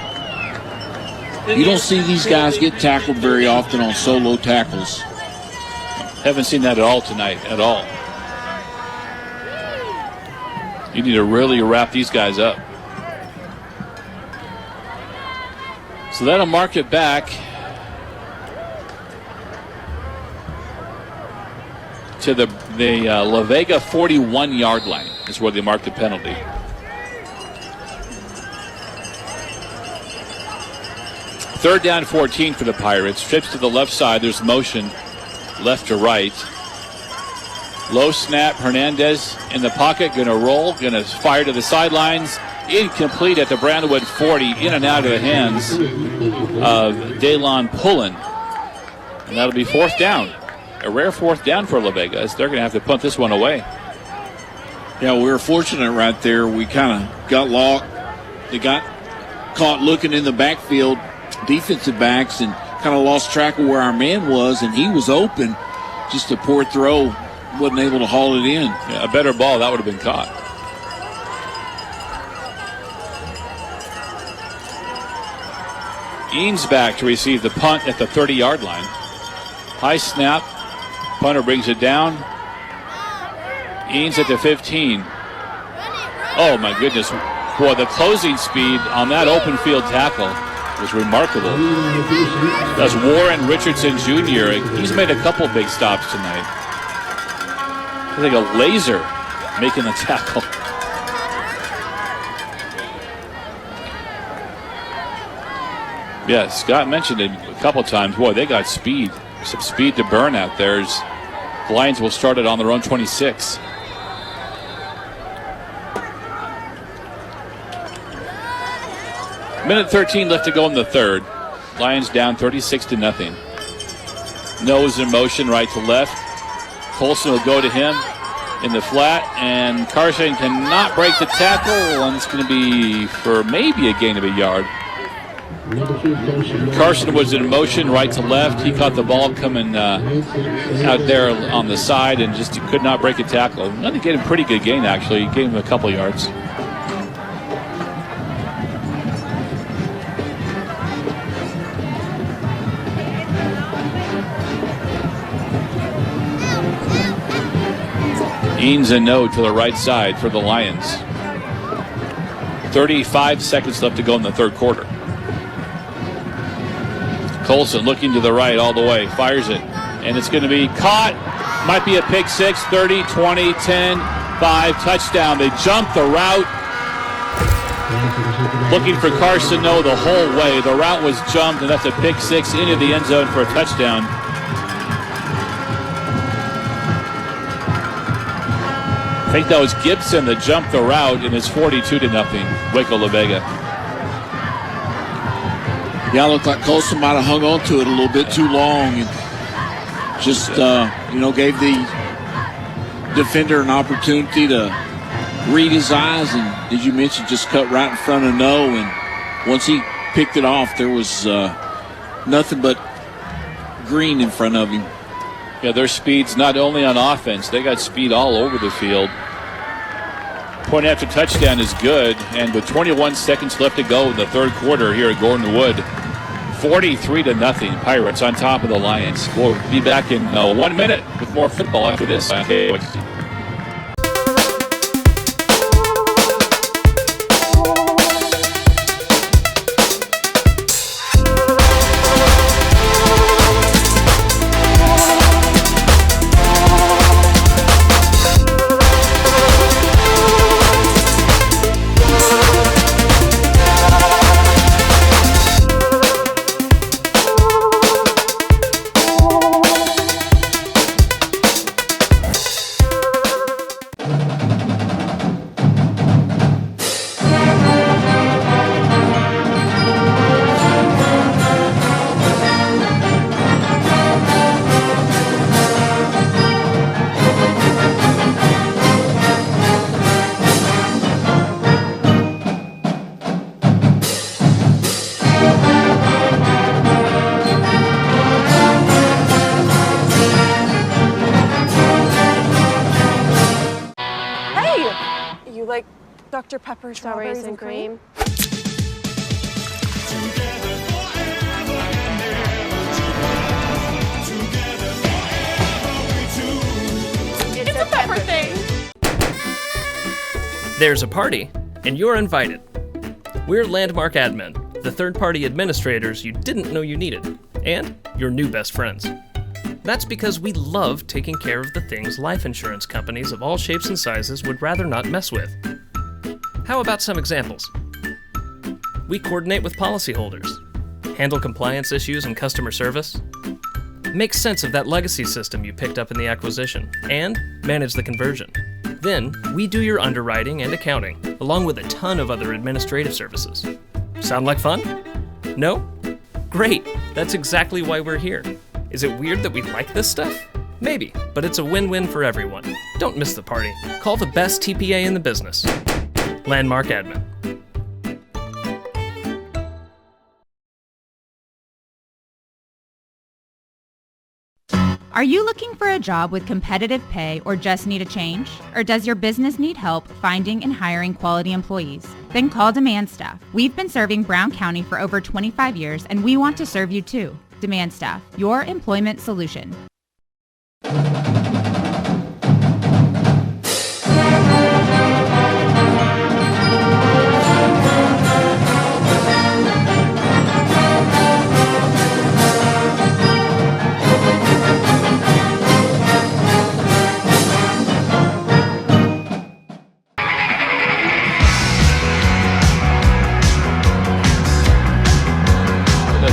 You don't see these guys get tackled very often on solo tackles. Haven't seen that at all tonight, at all. You need to really wrap these guys up. So that'll mark it back to the La Vega 41-yard line is where they mark the penalty. Third down 14 for the Pirates. Trips to the left side. There's motion left to right. Low snap. Hernandez in the pocket. Going to roll. Going to fire to the sidelines. Incomplete at the Brownwood 40. In and out of the hands of Daylon Pullen. And that'll be 4th down. A rare 4th down for La Vega, as they're going to have to punt this one away. Yeah, we were fortunate right there. We kind of got locked. They got caught looking in the backfield, defensive backs, and kind of lost track of where our man was, and he was open. Just a poor throw. Wasn't able to haul it in. Yeah, a better ball, that would have been caught. Eanes back to receive the punt at the 30-yard line. High snap. Punter brings it down. Eanes at the 15. Oh, my goodness. Boy, the closing speed on that open field tackle was remarkable. That's Warren Richardson Jr. He's made a couple big stops tonight. I think a laser making the tackle. Yeah, Scott mentioned it a couple times. Boy, they got speed. Some speed to burn out there. The Lions will start it on their own 26. Minute 13 left to go in the third. Lions down 36-0. Nose in motion right to left. Colson will go to him in the flat, and Carson cannot break the tackle, and it's going to be for maybe a gain of a yard. Carson was in motion right to left. He caught the ball coming out there on the side and just could not break a tackle. I think he had a pretty good gain, actually. He gave him a couple yards. Eanes and no to the right side for the Lions. 35 seconds left to go in the third quarter. Colson looking to the right all the way, fires it, and it's going to be caught. Might be a pick six. 30, 20, 10, 5, touchdown. They jumped the route. Looking for Carson, no, the whole way. The route was jumped, and that's a pick six into the end zone for a touchdown. I think that was Gibson that jumped the route, and it's 42-0. Waco La Vega. Yeah, it looked like Colson might have hung on to it a little bit too long and just, gave the defender an opportunity to read his eyes, and as you mentioned, just cut right in front of No. And once he picked it off, there was nothing but green in front of him. Yeah, their speed's not only on offense, they got speed all over the field. Point after touchdown is good, and with 21 seconds left to go in the third quarter here at Gordon Wood, 43-0. Pirates on top of the Lions. We'll be back in 1 minute with more football after this. Dr. Pepper, strawberries and cream. It's a pepper thing. There's a party, and you're invited. We're Landmark Admin, the third-party administrators you didn't know you needed, and your new best friends. That's because we love taking care of the things life insurance companies of all shapes and sizes would rather not mess with. How about some examples? We coordinate with policyholders, handle compliance issues and customer service, make sense of that legacy system you picked up in the acquisition, and manage the conversion. Then, we do your underwriting and accounting, along with a ton of other administrative services. Sound like fun? No? Great! That's exactly why we're here. Is it weird that we like this stuff? Maybe, but it's a win-win for everyone. Don't miss the party. Call the best TPA in the business. Landmark Admin. Are you looking for a job with competitive pay or just need a change? Or does your business need help finding and hiring quality employees? Then call Demand Staff. We've been serving Brown County for over 25 years and we want to serve you too. Demand Staff, your employment solution.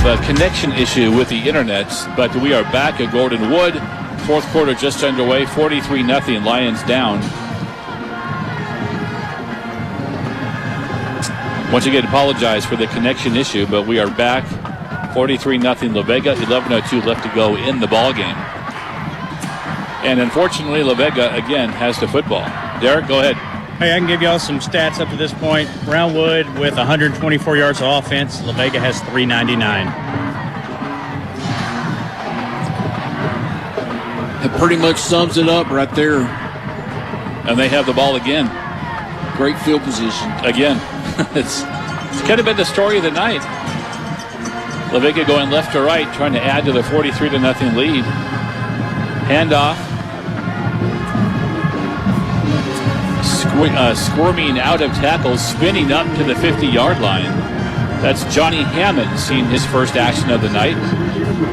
A connection issue with the internet, but we are back at Gordon Wood. Fourth quarter just underway, 43-0, Lions down. Once again, apologize for the connection issue, but we are back, 43-0 La Vega, 11:02 left to go in the ball game. And unfortunately, La Vega again has the football. Derek, go ahead. Hey, I can give y'all some stats up to this point. Brownwood with 124 yards of offense. La Vega has 399. It pretty much sums it up right there. And they have the ball again. Great field position. Again. it's kind of been the story of the night. La Vega going left to right, trying to add to the 43-0 lead. Handoff. Squirming out of tackles, spinning up to the 50-yard line. That's Johnny Hammond seeing his first action of the night.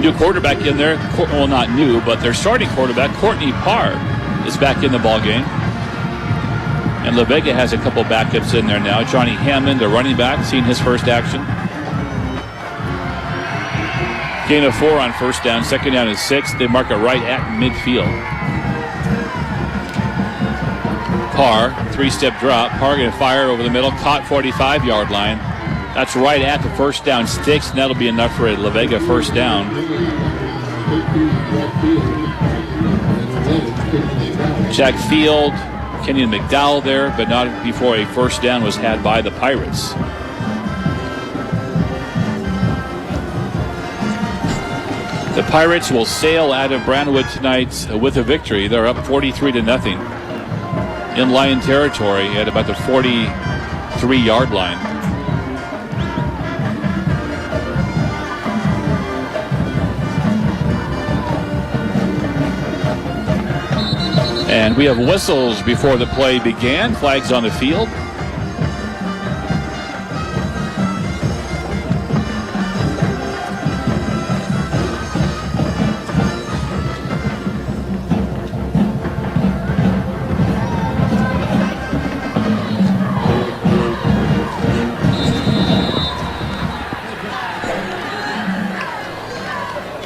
New quarterback in there. Well, not new, but their starting quarterback, Courtney Parr, is back in the ball game. And La Vega has a couple backups in there now. Johnny Hammond, the running back, seen his first action. Gain of 4 on first down. Second down is 6. They mark it right at midfield. Parr, 3-step drop. Parr going to fire over the middle. Caught 45-yard line. That's right at the first down sticks, and that'll be enough for a La Vega first down. Jack Field, Kenyon McDowell there, but not before a first down was had by the Pirates. The Pirates will sail out of Brownwood tonight with a victory. They're up 43-0 in Lion territory at about the 43-yard line. And we have whistles before the play began. Flags on the field.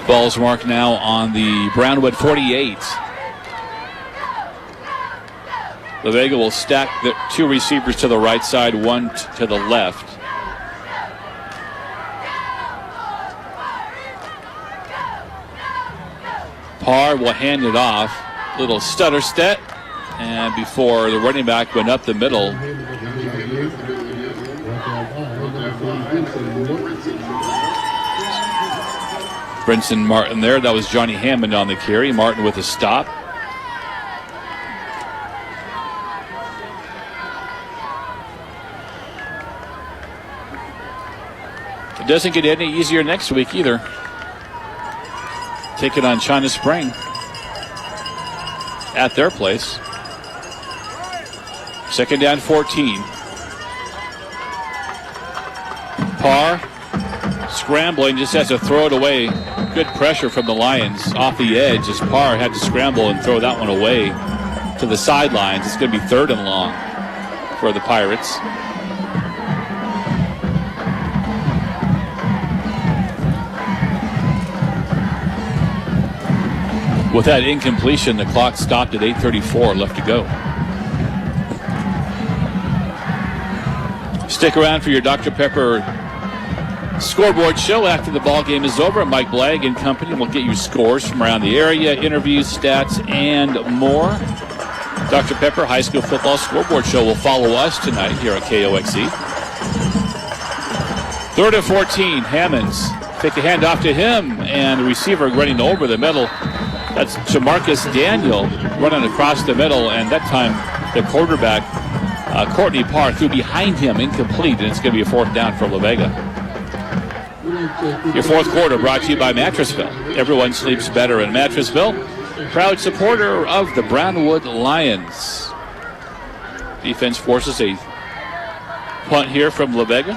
Ball's marked now on the Brownwood 48. La Vega will stack the 2 receivers to the right side, 1 to the left. Parr will hand it off. Little stutter step. And before the running back went up the middle. Brinson Martin there. That was Johnny Hammond on the carry. Martin with a stop. It doesn't get any easier next week either. Take it on China Spring at their place. Second down 14. Parr scrambling, just has to throw it away. Good pressure from the Lions off the edge as Parr had to scramble and throw that one away to the sidelines. It's going to be 3rd and long for the Pirates. With that incompletion, the clock stopped at 8:34 left to go. Stick around for your Dr. Pepper scoreboard show after the ball game is over. Mike Blagg and company will get you scores from around the area, interviews, stats, and more. Dr. Pepper High School Football Scoreboard Show will follow us tonight here at KOXE. 3rd and 14, Hammonds. Take the handoff to him, and the receiver running over the middle. That's Jamarcus Daniel running across the middle, and that time the quarterback, Courtney Parr, threw behind him, incomplete, and it's going to be a 4th down for La Vega. Your 4th quarter brought to you by Mattressville. Everyone sleeps better in Mattressville. Proud supporter of the Brownwood Lions. Defense forces a punt here from La Vega.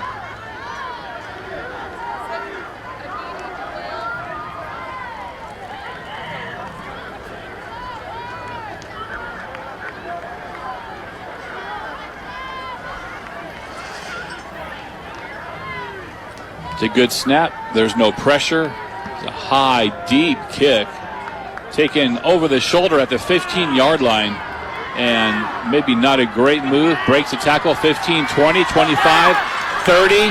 It's a good snap. There's no pressure. It's a high, deep kick. Taken over the shoulder at the 15-yard line. And maybe not a great move. Breaks the tackle. 15, 20, 25, 30.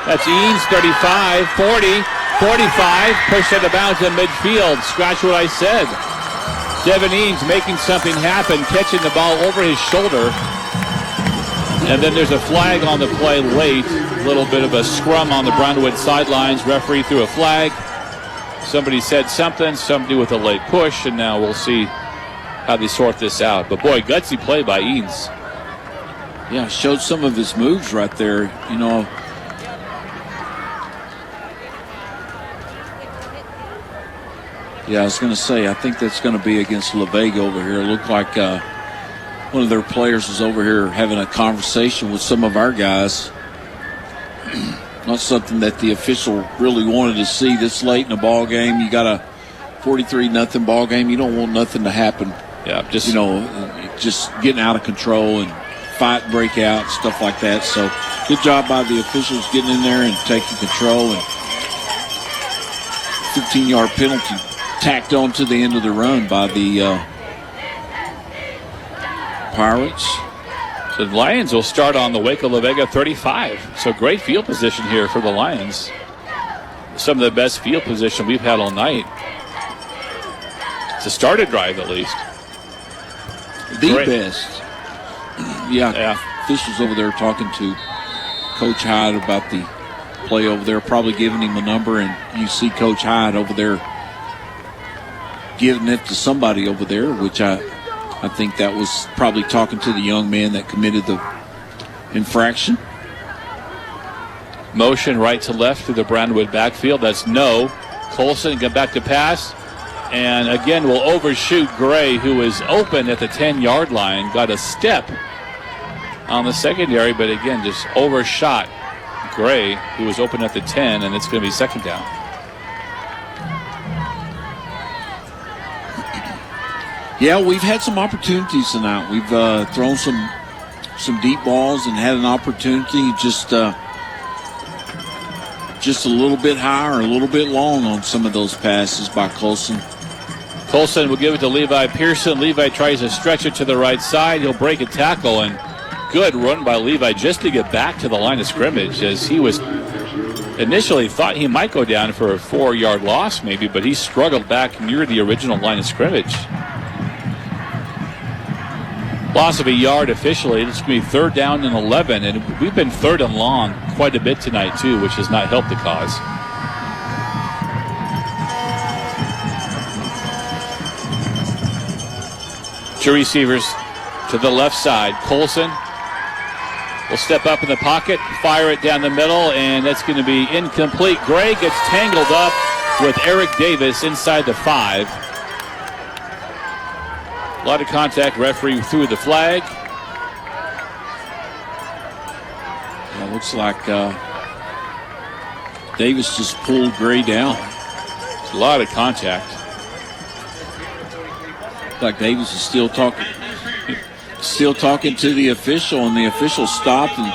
That's Eanes. 35, 40, 45. Pushed out of bounds in midfield. Scratch what I said. Devin Eanes making something happen. Catching the ball over his shoulder. And then there's a flag on the play late. A little bit of a scrum on the Brownwood sidelines. Referee threw a flag. Somebody said something, somebody with a late push, and now we'll see how they sort this out. But boy, gutsy play by Eanes. Yeah, showed some of his moves right there. You know, yeah, I was going to say, I think that's going to be against La Vega over here. It looked like one of their players was over here having a conversation with some of our guys. Not something that the official really wanted to see this late in the ball game. You got a 43-0 ball game. You don't want nothing to happen. Yeah, just getting out of control and fight break out, stuff like that. So good job by the officials getting in there and taking control. And 15-yard penalty tacked on to the end of the run by the Pirates. So the Lions will start on the Waco La Vega 35. So great field position here for the Lions. Some of the best field position we've had all night. To start a drive, at least. The Great. best. Yeah, officials over there talking to Coach Hyde about the play over there, probably giving him a number, and you see Coach Hyde over there giving it to somebody over there, which I think that was probably talking to the young man that committed the infraction. Motion right to left through the Brownwood backfield. That's no. Colson get back to pass. And again, will overshoot Gray, who was open at the 10-yard line. Got a step on the secondary, but again, just overshot Gray, who was open at the 10, and it's going to be second down. Yeah, we've had some opportunities tonight. We've thrown some deep balls and had an opportunity just a little bit higher, a little bit long on some of those passes by Colson. Colson will give it to Levi Pearson. Levi tries to stretch it to the right side. He'll break a tackle, and good run by Levi just to get back to the line of scrimmage, as he was initially thought he might go down for a 4-yard loss maybe, but he struggled back near the original line of scrimmage. Loss of a yard officially. It's going to be 3rd down and 11, and we've been 3rd and long quite a bit tonight too, which has not helped the cause. Two receivers to the left side. Colson will step up in the pocket, fire it down the middle, and that's going to be incomplete. Gray gets tangled up with Eric Davis inside the 5. A lot of contact. Referee threw the flag. It looks like Davis just pulled Gray down. It's a lot of contact. Like Davis is still talking to the official, and the official stopped and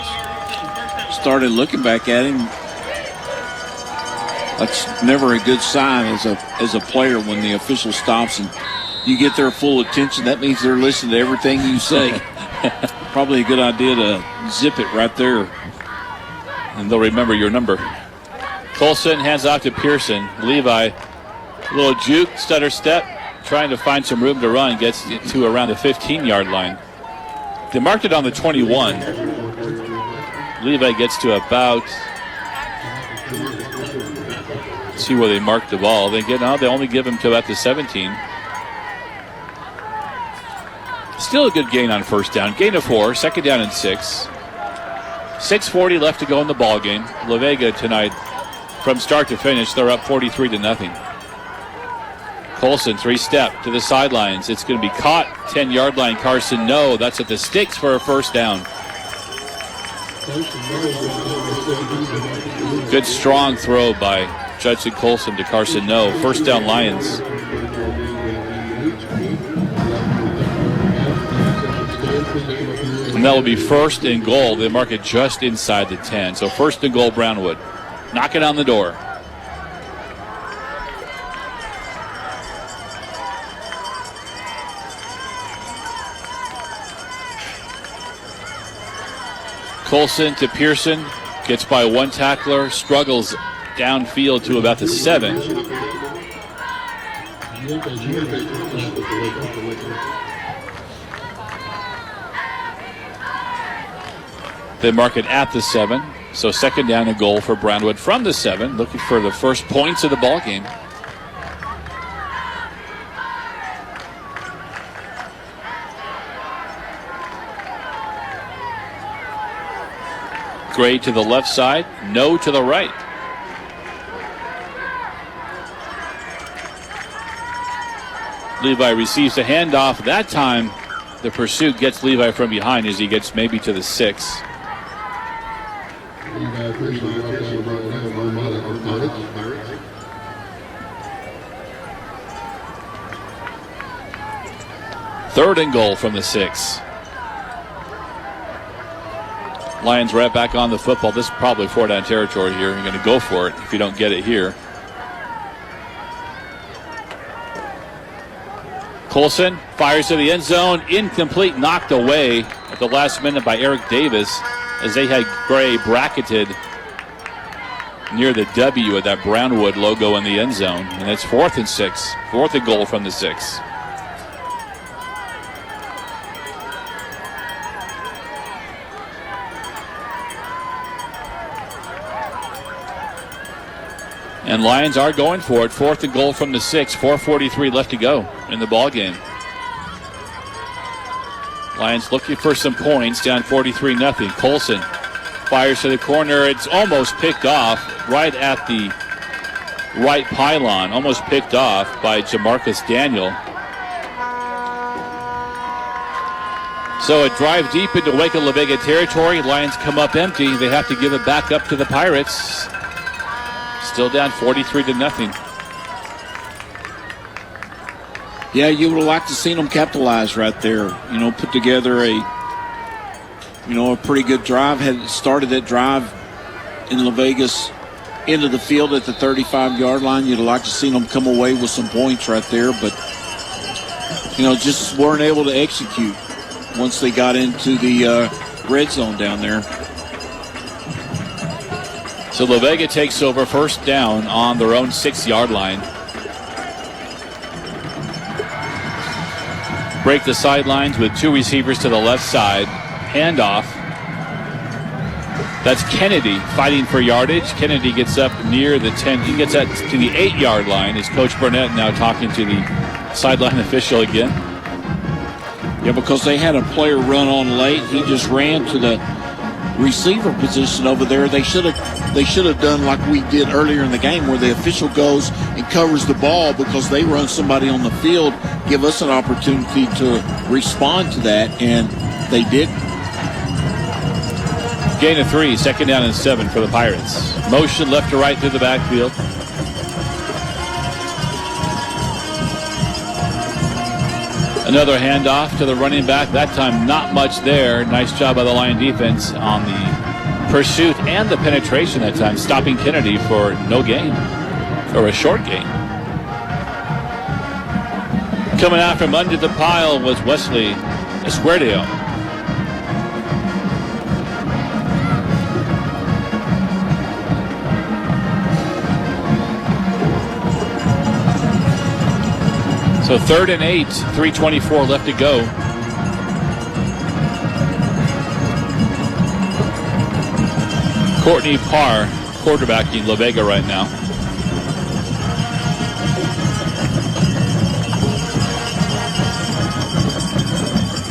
started looking back at him. That's never a good sign as a player when the official stops and you get their full attention. That means they're listening to everything you say. Probably a good idea to zip it right there. And they'll remember your number. Colson hands off to Pearson. Levi, a little juke, stutter step, trying to find some room to run, gets to around the 15-yard line. They marked it on the 21. Levi gets to about, see where they marked the ball. They only give him to about the 17. Still a good gain on first down. Gain of 4, 2nd down and 6. 6:40 left to go in the ball game. La Vega tonight, from start to finish, they're up 43-0. Colson, 3-step to the sidelines. It's going to be caught. 10-yard line. Carson, no. That's at the sticks for a first down. Good strong throw by Judson Colson to Carson, no. First down, Lions. And that will be 1st and goal. They mark it just inside the 10. So 1st and goal, Brownwood. Knocking on the door. Colson to Pearson. Gets by one tackler. Struggles downfield to about the 7. They mark it at the 7. So 2nd down and goal for Brownwood from the 7. Looking for the first points of the ball game. Gray to the left side, no to the right. Levi receives a handoff. That time, the pursuit gets Levi from behind as he gets maybe to the 6. Third and goal from the 6. Lions right back on the football. This is probably 4-down territory here. You're going to go for it if you don't get it here. Colson fires to the end zone. Incomplete, knocked away at the last minute by Eric Davis as they had Gray bracketed near the W of that Brownwood logo in the end zone. And it's 4th and 6. 4th and goal from the 6. And Lions are going for it. 4th and goal from the 6. 4:43 left to go in the ball game. Lions looking for some points, down 43-0. Colson fires to the corner. It's almost picked off right at the right pylon. Almost picked off by Jamarcus Daniel. So a drive deep into Waco La Vega territory. Lions come up empty. They have to give it back up to the Pirates. Still down 43-0. Yeah, you would have liked to seen them capitalize right there. You know, put together a pretty good drive. Had started that drive in La Vegas into the field at the 35-yard line. You'd have liked to seen them come away with some points right there, but just weren't able to execute once they got into the red zone down there. So La Vega takes over first down on their own 6-yard line. Break the sidelines with 2 receivers to the left side. Handoff. That's Kennedy fighting for yardage. Kennedy gets up near the 10. He gets up to the 8-yard line. Is Coach Burnett now talking to the sideline official again? Yeah, because they had a player run on late. He just ran to the receiver position over there. They should have done like we did earlier in the game, where the official goes and covers the ball because they run somebody on the field, give us an opportunity to respond to that, and they didn't. Gain of 3, 2nd down and 7 for the Pirates. Motion left to right through the backfield. Another handoff to the running back. That time not much there. Nice job by the Lion defense on the pursuit and the penetration that time, stopping Kennedy for no gain, or a short gain. Coming out from under the pile was Wesley Escuerdo. So 3rd and 8, 3:24 left to go. Courtney Parr quarterbacking La Vega right now.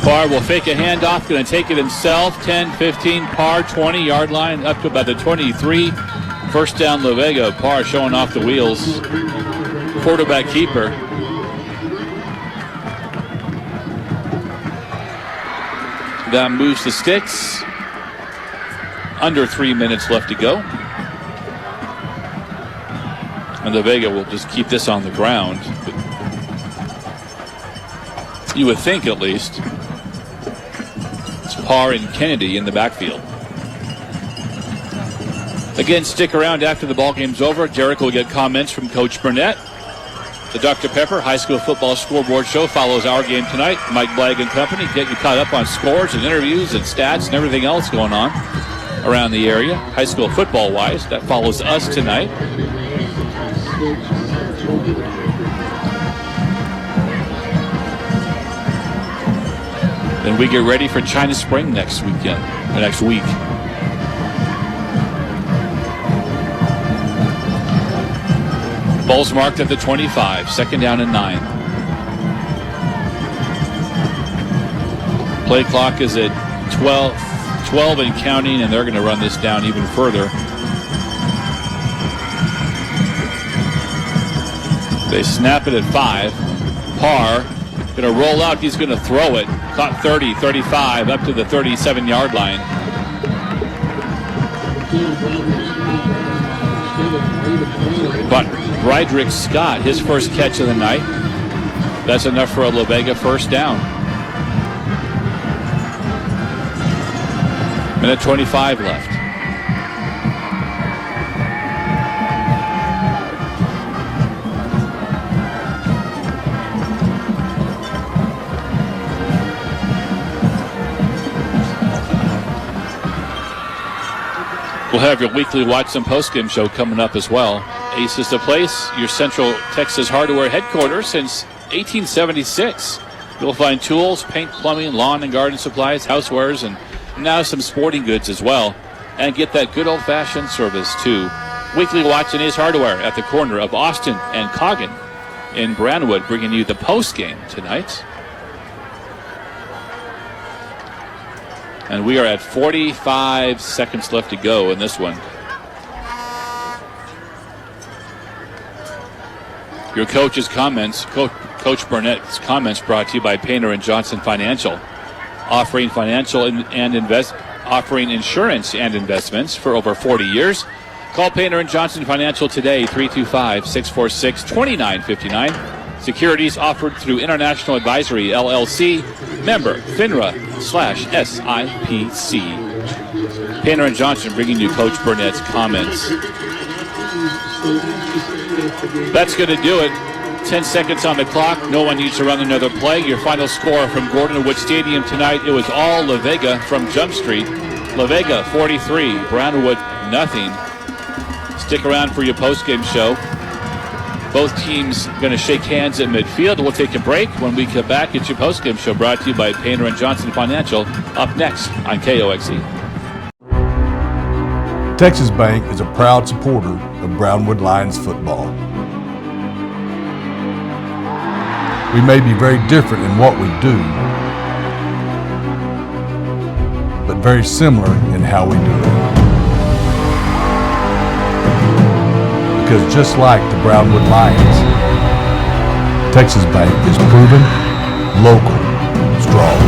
Parr will fake a handoff, going to take it himself. 10, 15, Parr, 20-yard line, up to about the 23. First down La Vega. Parr showing off the wheels. Quarterback keeper. That moves the sticks. Under 3 minutes left to go. And La Vega will just keep this on the ground. You would think, at least. It's Parr and Kennedy in the backfield. Again, stick around after the ball game's over. Derek will get comments from Coach Burnett. The Dr. Pepper High School Football Scoreboard Show follows our game tonight. Mike Blagg and company get you caught up on scores and interviews and stats and everything else going on around the area, high school football-wise. That follows us tonight. Then we get ready for China Spring next week. Ball's marked at the 25, 2nd down and 9. Play clock is at 12 and counting, and they're going to run this down even further. They snap it at 5. Parr going to roll out. He's going to throw it. Caught 30, 35, up to the 37-yard line. But Rydrick Scott, his first catch of the night. That's enough for a La Vega first down. Minute 25 left. We'll have your weekly Watch Some Postgame show coming up as well. Ace is the place, your Central Texas hardware headquarters since 1876. You'll find tools, paint, plumbing, lawn and garden supplies, housewares, and now some sporting goods as well. And get that good old-fashioned service too. Weekly Watch and Ace Hardware at the corner of Austin and Coggin in Brownwood, bringing you the postgame tonight. And we are at 45 seconds left to go in this one. Your coach's comments, Coach Burnett's comments, brought to you by Painter and Johnson Financial, offering offering insurance and investments for over 40 years. Call Painter and Johnson Financial today, 325-646-2959. Securities offered through International Advisory, LLC, member FINRA/SIPC. Painter and Johnson bringing you Coach Burnett's comments. That's going to do it. 10 seconds on the clock. No one needs to run another play. Your final score from Gordon Wood Stadium tonight, it was all La Vega from Jump Street. La Vega 43, Brownwood nothing. Stick around for your postgame show. Both teams going to shake hands at midfield. We'll take a break. When we come back, it's your postgame show brought to you by Painter and Johnson Financial. Up next on KOXE. Texas Bank is a proud supporter of Brownwood Lions football. We may be very different in what we do, but very similar in how we do it. Because just like the Brownwood Lions, Texas Bank is proven, local, strong.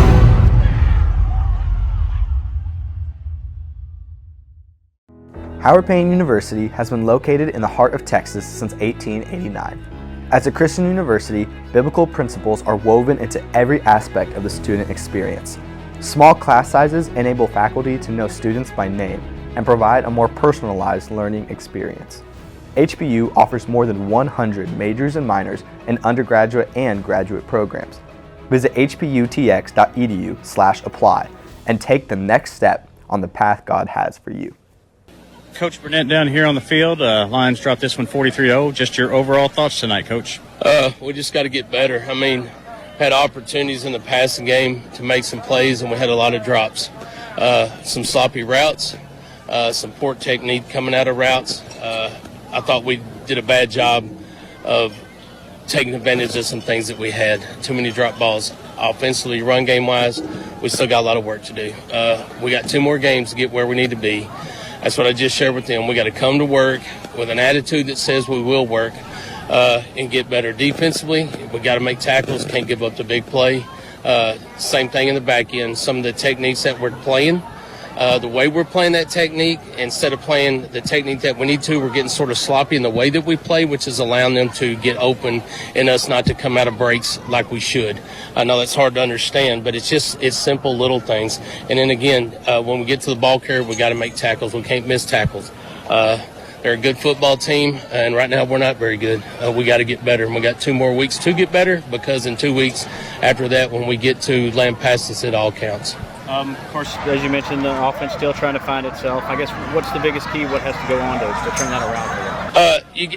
Howard Payne University has been located in the heart of Texas since 1889. As a Christian university, biblical principles are woven into every aspect of the student experience. Small class sizes enable faculty to know students by name and provide a more personalized learning experience. HPU offers more than 100 majors and minors in undergraduate and graduate programs. Visit hputx.edu/apply and take the next step on the path God has for you. Coach Burnett down here on the field. Lions dropped this one 43-0. Just your overall thoughts tonight, Coach? We just got to get better. I mean, had opportunities in the passing game to make some plays, and we had a lot of drops. Some sloppy routes, some poor technique coming out of routes. I thought we did a bad job of taking advantage of some things that we had. Too many drop balls. Offensively, run game-wise, we still got a lot of work to do. We got 2 more games to get where we need to be. That's what I just shared with them. We got to come to work with an attitude that says we will work and get better defensively. We got to make tackles, can't give up the big play. Same thing in the back end. Some of the techniques that we're playing, the way we're playing that technique, instead of playing the technique that we need to, we're getting sort of sloppy in the way that we play, which is allowing them to get open and us not to come out of breaks like we should. I know that's hard to understand, but it's simple little things. And then again, when we get to the ball carrier, we got to make tackles. We can't miss tackles. They're a good football team, and right now we're not very good. We got to get better, and we got 2 more weeks to get better, because in 2 weeks after that, when we get to land passes, it all counts. Of course, as you mentioned, the offense still trying to find itself. I guess what's the biggest key? What has to go on to turn that around for you?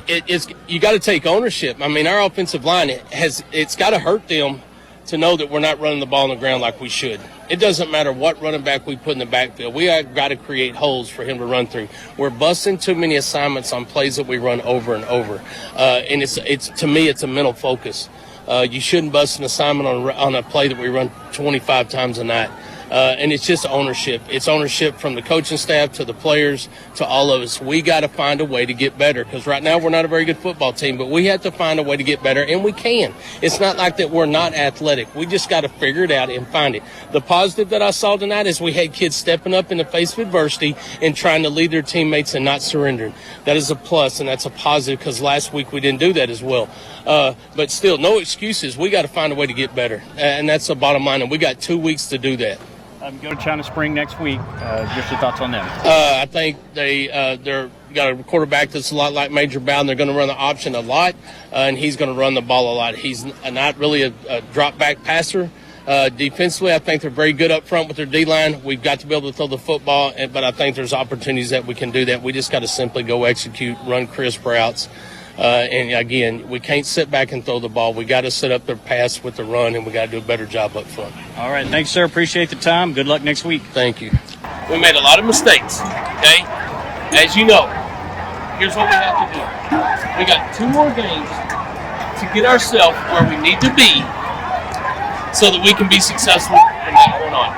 You got to take ownership. I mean, our offensive line, it's got to hurt them to know that we're not running the ball on the ground like we should. It doesn't matter what running back we put in the backfield. We got to create holes for him to run through. We're busting too many assignments on plays that we run over and over. And it's to me, it's a mental focus. You shouldn't bust an assignment on a play that we run 25 times a night. And it's just ownership. It's ownership from the coaching staff to the players to all of us. We got to find a way to get better, because right now we're not a very good football team, but we have to find a way to get better, and we can. It's not like that we're not athletic. We just got to figure it out and find it. The positive that I saw tonight is we had kids stepping up in the face of adversity and trying to lead their teammates and not surrendering. That is a plus, and that's a positive, because last week we didn't do that as well. But still, no excuses. We got to find a way to get better, and that's the bottom line, and we got 2 weeks to do that. Go to China Spring next week. Just your thoughts on them. I think they're got a quarterback that's a lot like Major Bowden. They're going to run the option a lot, and he's going to run the ball a lot. He's not really a drop back passer. Defensively, I think they're very good up front with their D-line. We've got to be able to throw the football, but I think there's opportunities that we can do that. We just got to simply go execute, run crisp routes. And again, we can't sit back and throw the ball. We got to set up their pass with the run, and we got to do a better job up front. All right, thanks, sir. Appreciate the time. Good luck next week. Thank you. We made a lot of mistakes, okay? As you know, here's what we have to do. We got 2 more games to get ourselves where we need to be so that we can be successful from that point on.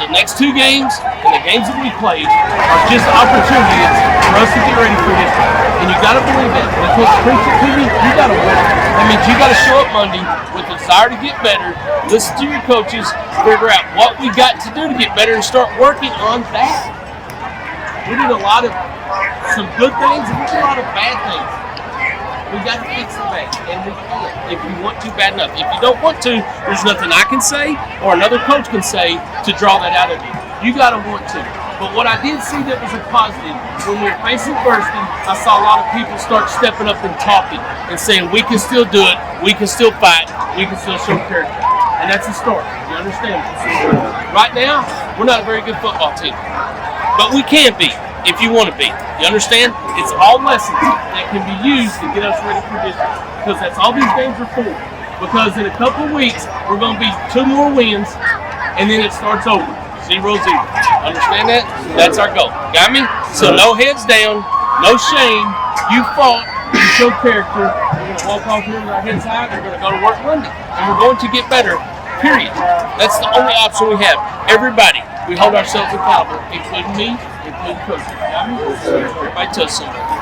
The next 2 games and the games that we played are just opportunities for us to get ready for history. And you got to believe that. When Coach preach it to you, you got to win it. That means you got to show up Monday with a desire to get better, listen to your coaches, figure out what we got to do to get better, and start working on that. We did a lot of some good things and we did a lot of bad things. We got to fix the bad, and we can if you want to bad enough. If you don't want to, there's nothing I can say or another coach can say to draw that out of you. You got to want to. But what I did see that was a positive, when we were facing adversity, I saw a lot of people start stepping up and talking and saying, we can still do it, we can still fight, we can still show character. And that's a start. You understand? Right now, we're not a very good football team. But we can be, if you want to be. You understand? It's all lessons that can be used to get us ready for this. Because that's all these games are for. Because in a couple of weeks, we're going to be 2 more wins, and then it starts over. 0-0. Understand that? That's our goal. Got me? So no heads down, no shame. You fought, you showed character. We're going to walk off here with our heads high. We're going to go to work Monday. And we're going to get better, period. That's the only option we have. Everybody, we hold ourselves accountable, including me, including coaches. Got me? Everybody touch somebody.